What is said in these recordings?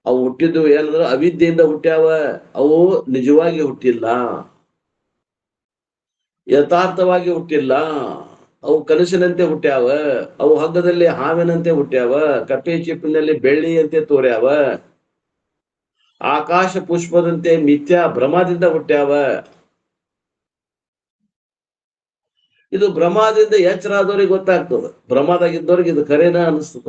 ಅವು ಹುಟ್ಟಿದ್ದು ಏನಂದ್ರ ಅವಿದ್ಯೆಯಿಂದ ಹುಟ್ಟ್ಯಾವ. ಅವು ನಿಜವಾಗಿ ಹುಟ್ಟಿಲ್ಲ, ಯಥಾರ್ಥವಾಗಿ ಹುಟ್ಟಿಲ್ಲ. ಅವು ಕನಸಿನಂತೆ ಹುಟ್ಟ್ಯಾವ. ಅವು ಹಗ್ಗದಲ್ಲಿ ಹಾವಿನಂತೆ ಹುಟ್ಟ್ಯಾವ, ಕಪ್ಪೆ ಚಿಪ್ಪಿನಲ್ಲಿ ಬೆಳ್ಳಿಯಂತೆ ತೋರ್ಯಾವ, ಆಕಾಶ ಪುಷ್ಪದಂತೆ ಮಿಥ್ಯಾ ಭ್ರಮದಿಂದ ಹುಟ್ಟ್ಯಾವ. ಇದು ಭ್ರಮದಿಂದ ಎಚ್ಚರ ಆದವ್ರಿಗೆ ಗೊತ್ತಾಗ್ತದ, ಭ್ರಮದಾಗಿದ್ದವ್ರಿಗೆ ಇದು ಖರೇನ ಅನಿಸ್ತದ.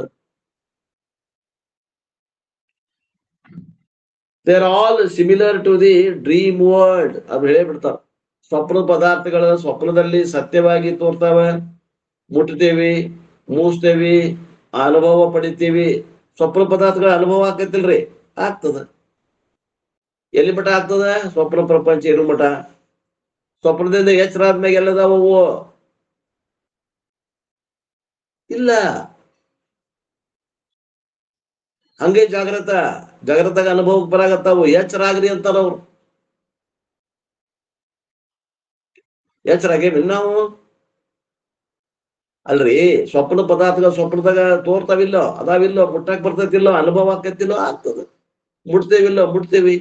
They are all similar to the dream world. ಅದು ಹೇಳೇ ಬಿಡ್ತಾರ. ಸ್ವಪ್ನ ಪದಾರ್ಥಗಳು ಸ್ವಪ್ನದಲ್ಲಿ ಸತ್ಯವಾಗಿ ತೋರ್ತಾವ, ಮುಟ್ತೇವಿ, ಮೂಸ್ತೇವಿ, ಅನುಭವ ಪಡಿತೀವಿ. ಸ್ವಪ್ನ ಪದಾರ್ಥಗಳ ಅನುಭವ ಆಕತಿಲ್ರಿ, ಆಗ್ತದ. ಎಲ್ಲಿ ಮಠ ಆಗ್ತದ? ಸ್ವಪ್ನ ಪ್ರಪಂಚ ಇರು ಮಠ. ಸ್ವಪ್ನದಿಂದ ಎಚ್ಚರ ಆದ್ಮ್ಯಾಗ ಎಲ್ಲದಾವು ಇಲ್ಲ. ಹಂಗೆ ಜಾಗ್ರತಾಗ ಅನುಭವಕ್ಕೆ ಬರಾಗತ್ತಾವು. ಎಚ್ಚರ ಆಗ್ರಿ ಅಂತಾರ ಅವ್ರು. ಎಚ್ಚರ ಆಗೇವಿ ನಾವು? ಅಲ್ರಿ, ಸ್ವಪ್ನ ಪದಾರ್ಥಗಳು ಸ್ವಪ್ನದಾಗ ತೋರ್ತಾವಿಲ್ಲೋ, ಅದಾವಿಲ್ಲೋ, ಮುಟ್ಟಾಕ್ ಬರ್ತೈತಿಲ್ಲೋ, ಅನುಭವ ಆಕತಿಲ್ಲೋ, ಆಗ್ತದ. ಮುಟ್ತೇವಿಲ್ಲೋ, ಮುಟ್ತೇವಿ.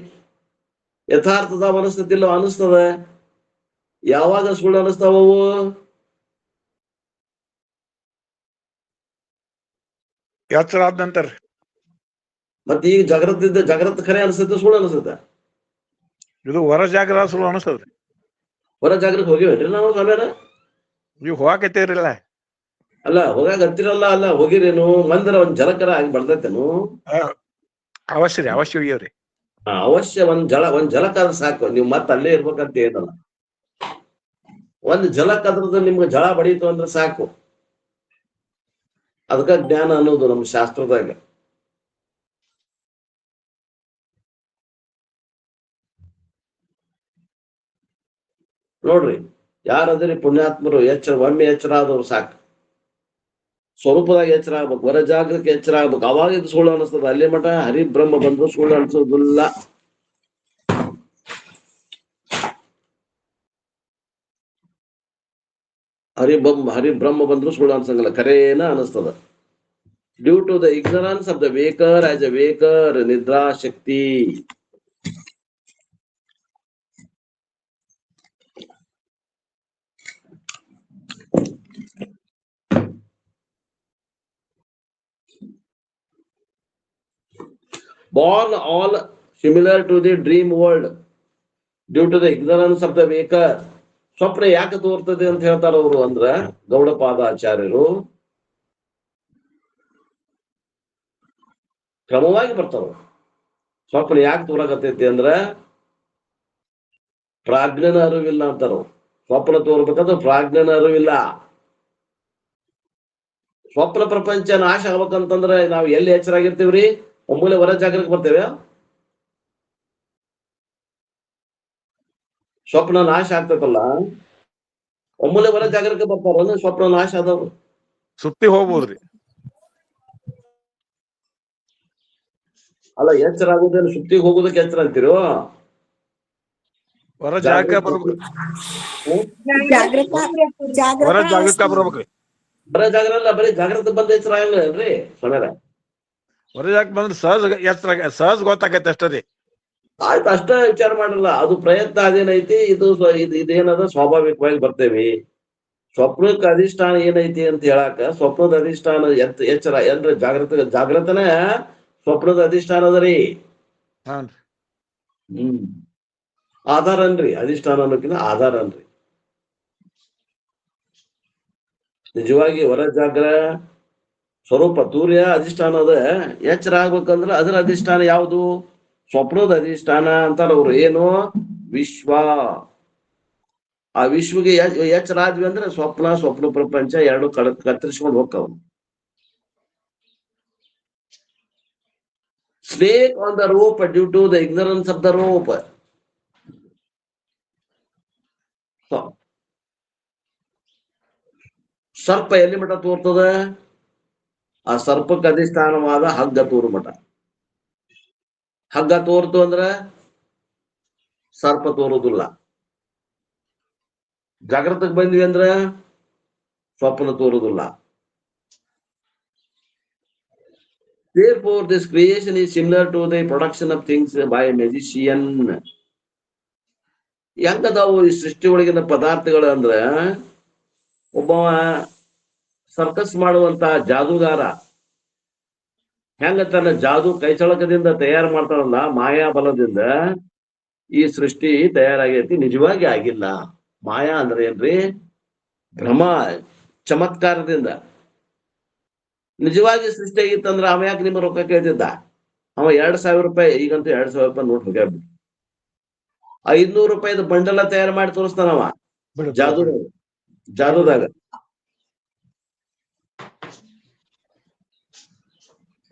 ಯಥಾರ್ಥದ ಅನಿಸ್ತತಿಲ್ಲೋ, ಅನಿಸ್ತದ. ಯಾವಾಗ ಸುಳ್ಳು ಅನಿಸ್ತಾವವು? ಎಚ್ಚರ ಆದ ನಂತರ. ಮತ್ತೆ ಈಗ ಜಾಗ್ರತ ಖರೆ ಅನಿಸುತ್ತೆ, ಸುಳ್ಳು ಅನಿಸುತ್ತೆ? ಇದು ಹೊರ ಜಾಗ್ರ ಸುಳ್ಳು ಅನಿಸ್ತದ್ರಿ. ಹೊರ ಜಾಗ್ರತೆ ಹೋಗಿವೇನ್ರಿ ನಾವು ಸ್ವಾಮ್ಯಾರ? ನೀವು ಹೋಗಾಕತ್ತೀರಲ್ಲ. ಅಲ್ಲ ಹೋಗಾಗ ಹತ್ತಿರಲ್ಲ, ಅಲ್ಲ ಹೋಗಿರೇನು? ಮಂದಿರ ಒಂದ್ ಜಲಕರ ಆಗಿ ಬರ್ತೈತೇನು? ಅವಶ್ಯ ಹೋಗ್ಯವ್ರಿ. ಅವಶ್ಯ ಒಂದ್ ಜಲಕ ಆದ್ರೆ ಸಾಕು. ನೀವು ಮತ್ತೆ ಅಲ್ಲೇ ಇರ್ಬೇಕಂತ ಏನಲ್ಲ. ಒಂದ್ ಜಲಕ್ ಅದ್ರದ್ದು ನಿಮ್ಗೆ ಜಳ ಬಡೀತು ಅಂದ್ರೆ ಸಾಕು. ಅದಕ್ಕ ಜ್ಞಾನ ಅನ್ನೋದು ನಮ್ಮ ಶಾಸ್ತ್ರದಾಗ. ನೋಡ್ರಿ, ಯಾರದ್ರಿ ಪುಣ್ಯಾತ್ಮರು ಒಮ್ಮೆ ಎಚ್ಚರ ಆದವ್ರು ಸಾಕು. ಸ್ವರೂಪದಾಗ ಎಚ್ಚರ ಆಗ್ಬೇಕು, ಹೊರ ಜಾಗಕ್ಕೆ ಎಚ್ಚರ ಆಗ್ಬೇಕು. ಅವಾಗ ಇದು ಸುಳ್ಳು ಅನಿಸ್ತದ. ಅಲ್ಲಿ ಮಠ ಹರಿಬ್ರಹ್ಮ ಬಂದ್ರು ಸುಳ್ಳು ಅನ್ಸೋದಿಲ್ಲ. ಹರಿಬ್ರಹ್ಮ ಬಂದ್ರು ಸುಳ್ಳು ಅನ್ಸಂಗಿಲ್ಲ, ಖರೇನ ಅನಿಸ್ತದ. Due to the ignorance of the waker as a waker, ನಿದ್ರಾ ಶಕ್ತಿ. Born all similar to the dream world due to the ignorance of the waker. ಸ್ವಪ್ನ ಯಾಕೆ ತೋರ್ತದೆ ಅಂತ ಹೇಳ್ತಾರ ಅವರು ಅಂದ್ರ, ಗೌಡಪಾದಾಚಾರ್ಯರು ಕ್ರಮವಾಗಿ ಬರ್ತಾವ. ಸ್ವಪ್ನ ಯಾಕೆ ತೋರಾಕತೈತಿ ಅಂದ್ರ ಪ್ರಾಜ್ಞನ ಅರಿವಿಲ್ಲ ಅಂತಾರ. ಸ್ವಪ್ನ ತೋರ್ಬೇಕಂದ್ರೆ ಪ್ರಾಜ್ಞನ ಅರಿವಿಲ್ಲ. ಸ್ವಪ್ನ ಪ್ರಪಂಚ ನಾಶ ಆಗ್ಬೇಕಂತಂದ್ರೆ ನಾವು ಎಲ್ಲಿ ಎಚ್ಚರಾಗಿರ್ತೀವ್ರಿ? ಒಮ್ಮೆ ಹೊರ ಜಾಗಕ್ಕೆ ಬರ್ತೇವೆ. ಸ್ವಪ್ನ ನಾಶ ಆಗ್ತೈತಲ್ಲ, ಒಮ್ಮೆ ಹೊರ ಜಾಗಕ್ಕೆ ಬರ್ತಾರ ಅಂದ್ರೆ ಸ್ವಪ್ನ ನಾಶ ಆದವ್ರು. ಸುತ್ತಿ ಹೋಗ್ಬೋದ್ರಿ. ಅಲ್ಲ, ಎಚ್ಚರ ಆಗುದೇನು ಸುತ್ತಿಗೆ ಹೋಗೋದಕ್ಕೆ ಎಚ್ಚರ ಅಂತೀರೋ? ಹೊರ ಜಾಗಕ್ಕೆ ಬರ್ಬೇಕು. ಹೊರ ಜಾಗಕ್ಕೆ ಬರ್ಬೇಕ್ರಿ. ಬರ ಜಾಗರ ಅಲ್ಲ, ಬರೀ ಜಾಗ್ರತೆ ಬಂದ ಎಚ್ಚರ ಆಗಲ್ರಿ ಸ್ವಾಮ್ಯಾರ. ಹೊರ ಜಾಗಕ್ಕೆ ಬಂದ್ರೆ ಸಹಜ ಗೊತ್ತಾಗತ್ತೆ ಅಷ್ಟೇ ರೀ. ಆಯ್ತು, ಅಷ್ಟ ವಿಚಾರ ಮಾಡಲ್ಲ. ಅದು ಪ್ರಯತ್ನ ಅದೇನೈತಿ, ಇದೇನದ ಸ್ವಾಭಾವಿಕವಾಗಿ ಬರ್ತೇವಿ. ಸ್ವಪ್ನಕ್ಕೆ ಅಧಿಷ್ಠಾನ ಏನೈತಿ ಅಂತ ಹೇಳಾಕ, ಸ್ವಪ್ನದ ಅಧಿಷ್ಠಾನ ಎಚ್ಚರ ಅಂದ್ರೆ ಜಾಗ್ರತನೇ ಸ್ವಪ್ನದ ಅಧಿಷ್ಠಾನ ಅದರಿ. ಆಧಾರ ಅನ್ರಿ, ಅಧಿಷ್ಠಾನ ಅನ್ನೋಕಿನ ಆಧಾರ ಅನ್ರಿ. ನಿಜವಾಗಿ ಹೊರ ಜಾಗ್ರ ಸ್ವರೂಪ ತೂರ್ಯ ಅಧಿಷ್ಠಾನ ಅದ. ಎಚ್ಚರ ಆಗ್ಬೇಕಂದ್ರ ಅದರ ಅಧಿಷ್ಠಾನ ಯಾವುದು? ಸ್ವಪ್ನದ ಅಧಿಷ್ಠಾನ ಅಂತಾರ ಅವ್ರು. ಏನು? ವಿಶ್ವ. ಆ ವಿಶ್ವಗೆ ಎಚ್ಚರ ಆದ್ವಿ ಅಂದ್ರೆ ಸ್ವಪ್ನ ಪ್ರಪಂಚ ಎರಡು ಕತ್ತರಿಸ್ಕೊಂಡು ಹೋಗ್ತಾವ. Snake on the rope due to the ignorance of the rope. ಸರ್ಪ ಎಲ್ಲಿ ಮಠ ತೋರ್ತದ? ಆ ಸರ್ಪಕ್ಕೆ ಅಧಿಷ್ಠಾನವಾದ ಹಗ್ಗ ತೋರು ಮಠ. ಹಗ್ಗ ತೋರ್ತು ಅಂದ್ರ ಸರ್ಪ ತೋರುದಿಲ್ಲ. ಜಾಗ್ರತಕ್ಕೆ ಬಂದ್ವಿ ಅಂದ್ರ ಸ್ವಪ್ನ ತೋರುದಿಲ್ಲ. Therefore, this creation is similar to the production of things by a magician. ಹೆಂಗದಾವು ಈ ಸೃಷ್ಟಿ ಒಳಗಿನ ಪದಾರ್ಥಗಳು ಅಂದ್ರ ಒಬ್ಬವ ಸರ್ಕಸ್ ಮಾಡುವಂತ ಜಾದೂಗಾರ ಹೆಂಗ ತನ್ನ ಜಾದೂ ಕೈಚಳಕದಿಂದ ತಯಾರು ಮಾಡ್ತಾರಲ್ಲ ಮಾಯಾ ಬಲದಿಂದ ಈ ಸೃಷ್ಟಿ ತಯಾರಾಗೈತಿ, ನಿಜವಾಗಿ ಆಗಿಲ್ಲ. ಮಾಯಾ ಅಂದ್ರೆ ಏನ್ರಿ? ಭ್ರಮ, ಚಮತ್ಕಾರದಿಂದ. ನಿಜವಾಗಿ ಸೃಷ್ಟಿ ಆಗಿತ್ತಂದ್ರ ಅವ ಯಾಕೆ ನಿಮ್ಮ ರೊಕ್ಕ ಕೇಳ್ತಿದ್ದ? ಅವ 2,000 ರೂಪಾಯಿ, ಈಗಂತೂ 2,000 ರೂಪಾಯಿ ನೋಟ್ ಹೋಗ್ಯಾಬಿಟ್ಟು 500 ರೂಪಾಯಿದ ಬಂಡಲ ತಯಾರು ಮಾಡಿ ತೋರಿಸ್ತಾನವ ಜಾದೂದಾಗ.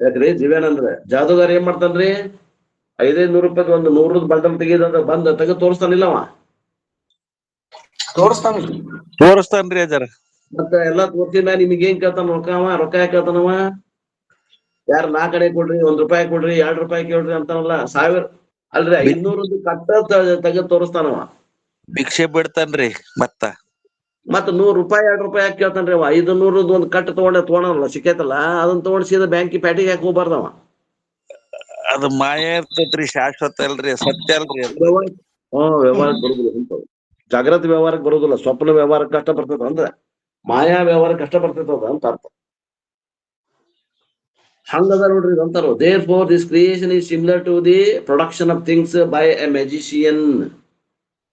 ಯಾಕ್ರಿ ದಿವ್ಯಾನಂದ್ರ ಜಾದೂಗಾರ ಏನ್ ಮಾಡ್ತಾನ್ರಿ? 500 ರೂಪಾಯಿ ಒಂದು 100 ಬಂಡಲ್ ತೆಗೆದ ಬಂದ ತೆಗೆದು ತೋರಿಸ್ತಾನಿಲ್ಲವ, ತೋರಿಸ್ತಾನ್ರಿ ಅಜ್ಜಾರ. ಮತ್ತ ಎಲ್ಲಾ ತೋರ್ಸಿದ ನಿಮ್ಗೆ ಏನ್ ಕೇಳ್ತಾನ? ರೊಕ್ಕ ಯಾಕೆ ಕೇಳ್ತಾನವ? ಯಾರು 4 ಕಡೆ ಕೊಡ್ರಿ, 1 ರೂಪಾಯಿ ಕೊಡ್ರಿ, 2 ರೂಪಾಯಿ ಕೇಳ್ರಿ ಅಂತಾನಲ್ಲ. 1000 ಅಲ್ರಿ 500 ಕಟ್ಟ ತೆಗೆದು ತೋರಿಸ್ತಾನವ. ಭಿಕ್ಷೆ ಬಿಡ್ತಾನ್ರಿ. ಮತ್ತ 100 ರೂಪಾಯಿ 2 ರೂಪಾಯಿ ಯಾಕೆ ಕೇಳ್ತಾನ್ರಿ ಅವ? 500 ಒಂದು ಕಟ್ಟ ತಗೊಂಡಲ್ಲ ಸಿಕ್ಕೈತಲ್ಲ, ಅದನ್ನ ತಗೊಂಡ್ ಸೀದಾ ಬ್ಯಾಂಕಿ ಪ್ಯಾಟಿಗೆ ಯಾಕೆ ಹೋಗ್ಬಾರ್ದವ? ಅದು ಮಾಯ ಇರ್ತೈತ್ರಿ, ಶಾಶ್ವತ ಅಲ್ರಿ, ಸತ್ಯ ಅಲ್ರಿ. ವ್ಯವಹಾರಕ್ಕೆ ಬರುದಿಲ್ಲ, ಜಾಗ್ರತ ವ್ಯವಹಾರಕ್ಕೆ ಬರುದಿಲ್ಲ, ಸ್ವಪ್ನ ವ್ಯವಹಾರಕ್ಕೆ ಕಷ್ಟ ಬರ್ತದ ಅಂದ್ರ ಮಾಯಾ ವ್ಯವಹಾರ ಕಷ್ಟ ಬರ್ತೈತದ ಅಂತ ಅರ್ಥ. ಹಂಗದ ನೋಡ್ರಿ ಅಂತಾರ. Therefore, this creation is similar to the production of things by a magician.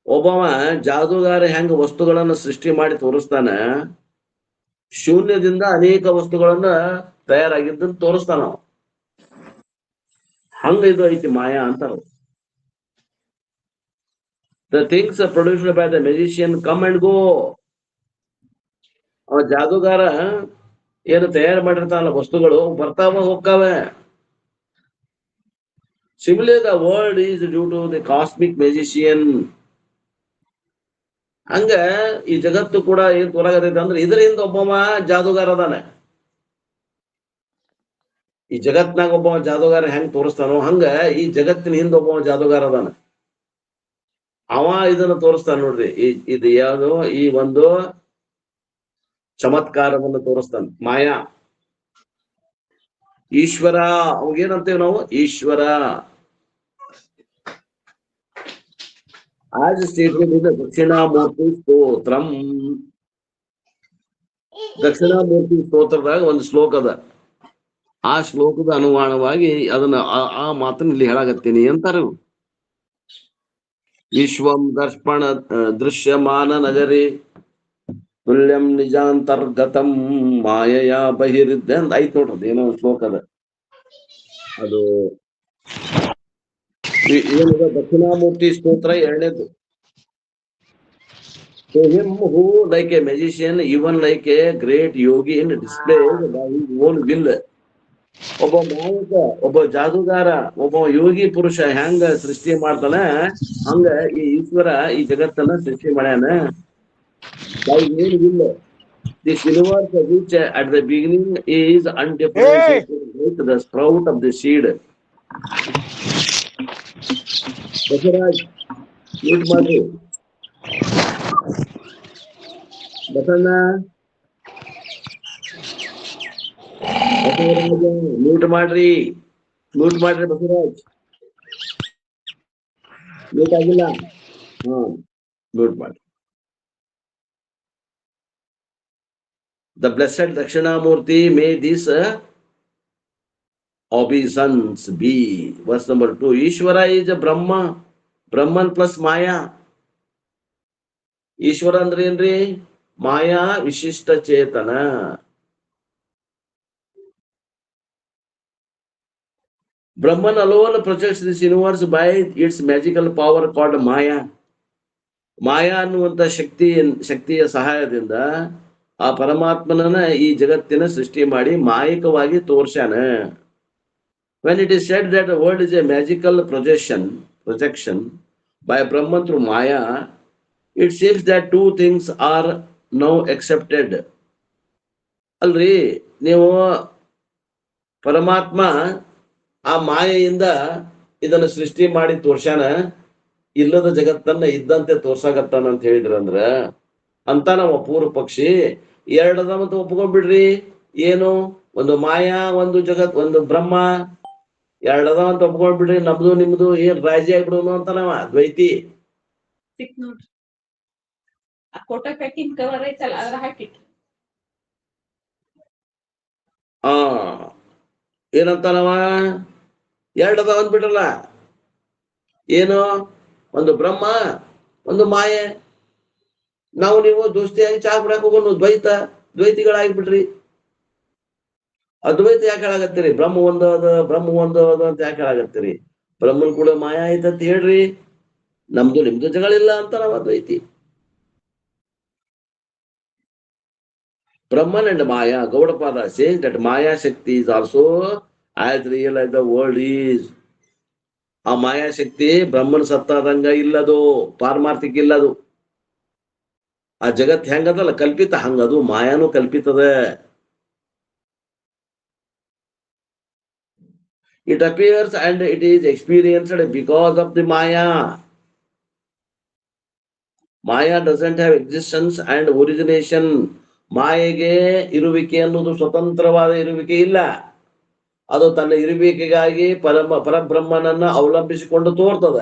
ಒಬ್ಬವ ಜಾದೂಗಾರ ಹೆಂಗ ವಸ್ತುಗಳನ್ನ ಸೃಷ್ಟಿ ಮಾಡಿ ತೋರಿಸ್ತಾನ, ಶೂನ್ಯದಿಂದ ಅನೇಕ ವಸ್ತುಗಳನ್ನ ತಯಾರಾಗಿದ್ದನ್ನು ತೋರಿಸ್ತಾನ. ಹಂಗ ಇದು ಐತಿ ಮಾಯಾ ಅಂತಾರ. The things produced by the magician come and go. ಅವ ಜಾದೂಗಾರ ಏನು ತಯಾರು ಮಾಡಿರ್ತಾನಲ್ಲ ವಸ್ತುಗಳು ಬರ್ತಾವ ಹೋಗ್ತಾವೆ. Similarly, the world is due to the cosmic magician. ಹಂಗ ಈ ಜಗತ್ತು ಕೂಡ ಏನ್ ತೋರಾಗತೈತೆ ಅಂದ್ರೆ ಇದರಿಂದ ಒಬ್ಬವ ಜಾದೂಗಾರ ಅದಾನೆ. ಈ ಜಗತ್ನಾಗ ಒಬ್ಬವ ಜಾದೂಗಾರ ಹೆಂಗ್ ತೋರಿಸ್ತಾನೋ ಹಂಗ ಈ ಜಗತ್ತಿನ ಹಿಂದ ಒಬ್ಬವ ಜಾದೂಗಾರ ಅದಾನ. ಅವ ಇದನ್ನ ತೋರಿಸ್ತಾನ ನೋಡ್ರಿ. ಇದು ಯಾವುದು? ಈ ಒಂದು ಚಮತ್ಕಾರವನ್ನು ತೋರಿಸ್ತಾನ ಮಾಯಾ. ಈಶ್ವರ ಅವಾಗೇನಂತೇವ್ ನಾವು? Ishwara. As stated in the Dakshinamurthy Stotram. Dakshinamurthy ಸ್ತೋತ್ರದಾಗ ಒಂದು ಶ್ಲೋಕ ಅದ. ಆ ಶ್ಲೋಕದ ಅನುಗುಣವಾಗಿ ಅದನ್ನ ಆ ಮಾತನ್ನ ಇಲ್ಲಿ ಹೇಳಾಕತ್ತೀನಿ ಅಂತಾರೆ. ವಿಶ್ವಂ ದರ್ಪಣ ದೃಶ್ಯಮಾನ ನಗರಿ ತುಲ್ಯಂ ನಿಜಾಂತರ್ಗತಂ ಮಾಯೆಯ ಬಹಿರಿದ್ದೆ ಅಂತ ಐತ್ ನೋಡ್ರಿ. ಏನೋ ಶ್ಲೋಕ ಅದ. ಅದು ಏನದ? ದಕ್ಷಿಣಾಮೂರ್ತಿ ಸ್ತೋತ್ರ 2ನೇದು. So him who like a magician, even like a great yogi in displays by his own will. ಒಬ್ಬ ನಾಯಕ, ಒಬ್ಬ ಜಾದೂಗಾರ, ಒಬ್ಬ ಯೋಗಿ ಪುರುಷ ಹೆಂಗ ಸೃಷ್ಟಿ ಮಾಡ್ತಾನ ಹಂಗ ಈ ಈಶ್ವರ ಈ ಜಗತ್ತನ್ನ ಸೃಷ್ಟಿ ಮಾಡ್ಯಾನ. by his own will. This universe which at the beginning is undifferentiated like the sprout of the seed. Basavaraj mute ಮಾಡ್ರಿ. ಬಸಣ್ಣ ಮ್ಯೂಟ್ ಮಾಡ್ರಿ. ಮ್ಯೂಟ್ ಮಾಡ್ರಿ ಬಸವರಾಜ್. ಮ್ಯೂಟ್ ಆಗಿಲ್ಲ. ಮ್ಯೂಟ್ ಮಾಡ್ರಿ. The blessed Dakshinamurti may this obeisance be. Verse number 2. Ishvara is a Brahma. Brahman plus Maya. Ishwara ಅಂದ್ರೆ ಏನ್ರಿ? ಮಾಯಾ ವಿಶಿಷ್ಟ ಚೇತನ. Brahman alone projects this universe by its magical power called Maya. ಮಾಯಾ ಅನ್ನುವಂತ ಶಕ್ತಿಯ ಸಹಾಯದಿಂದ ಆ ಪರಮಾತ್ಮನನ್ನ ಈ ಜಗತ್ತಿನ ಸೃಷ್ಟಿ ಮಾಡಿ ಮಾಯಿಕವಾಗಿ ತೋರ್ಸ್ಯಾನ. When it is said that the world is a magical projection by Brahman through Maya, it seems that two things are now accepted. ಅಲ್ರಿ, ನೀವು ಪರಮಾತ್ಮ ಆ ಮಾಯೆಯಿಂದ ಇದನ್ನ ಸೃಷ್ಟಿ ಮಾಡಿ ತೋರ್ಸ್ಯಾನ, ಇಲ್ಲದ ಜಗತ್ತನ್ನ ಇದ್ದಂತೆ ತೋರ್ಸಾಕತ್ತಾನ ಅಂತ ಹೇಳಿದ್ರಂದ್ರ ಅಂತ ನಾವು ಪೂರ್ವ ಪಕ್ಷಿ 2 ಅದ ಮತ್ತೆ ಒಪ್ಕೊಂಡ್ಬಿಡ್ರಿ. ಏನು? ಒಂದು ಮಾಯಾ, ಒಂದು ಜಗತ್, ಒಂದು ಬ್ರಹ್ಮ, ಎರಡದ ಅಂತ ಒಪ್ಕೊಂಡ್ಬಿಡ್ರಿ, ನಮ್ದು ನಿಮ್ದು ಏನ್ ರಾಜಿ ಆಗ್ಬಿಡೋನು ಅಂತ ನಾವ ದ್ವೈತಿ. ಸಿಕ್ ನೋಡ್ರಿ ಆ ಫೋಟೋ ಪ್ಯಾಕಿಂಗ್ ಕವರ್ ಐತಲ್ಲ ಅದ್ರ ಹಾಕಿಟ್ರಿ. ಆ ಏನಂತ ನಾವ ಎರಡದ ಅಂದ್ಬಿಟ್ರಲ್ಲ, ಏನು ಒಂದು ಬ್ರಹ್ಮ, ಒಂದು ಮಾಯೆ. ನಾವು ನೀವು ದೋಸ್ತಿಯಾಗಿ ಚಾ ಕುಡಿಯಕ್ ಹೋಗೋನು ದ್ವೈತಿಗಳಾಗ್ಬಿಟ್ರಿ. ಅದ್ವೈತ ಯಾಕೆ ಹೇಳಾಗತ್ತೀರಿ? ಬ್ರಹ್ಮ ಒಂದು ಅದ ಅಂತ ಯಾಕೆ ಹೇಳಾಗತ್ತೀರಿ? ಬ್ರಹ್ಮನ್ ಕೂಡ ಮಾಯಾ ಐತಂತ ಹೇಳ್ರಿ, ನಮ್ದು ನಿಮ್ದು ಜಗಳಿಲ್ಲ ಅಂತ ನಾವ್ ಅದ್ವೈತಿ. Brahman and Maya, Gaudapada says that Maya Shakti is also as real as the world is. ಆ ಮಾಯಾ ಶಕ್ತಿ ಬ್ರಹ್ಮನ್ ಸತ್ತಾದಂಗ ಇಲ್ಲದು, ಪಾರಮಾರ್ಥಿಕ ಇಲ್ಲದು. ಆ ಜಗತ್ ಹೆಂಗದಲ್ಲ ಕಲ್ಪಿತ, ಹಂಗದು ಮಾಯಾನು ಕಲ್ಪಿತದ. It appears and it is experienced because of the Maya. Maya doesn't have existence and origination. ಮಾಯೆಗೆ ಇರುವಿಕೆ ಅನ್ನೋದು ಸ್ವತಂತ್ರವಾದ ಇರುವಿಕೆ ಇಲ್ಲ. ಅದು ತನ್ನ ಇರುವಿಕೆಗಾಗಿ ಪರಬ್ರಹ್ಮನನ್ನ ಅವಲಂಬಿಸಿಕೊಂಡು ತೋರ್ತದ.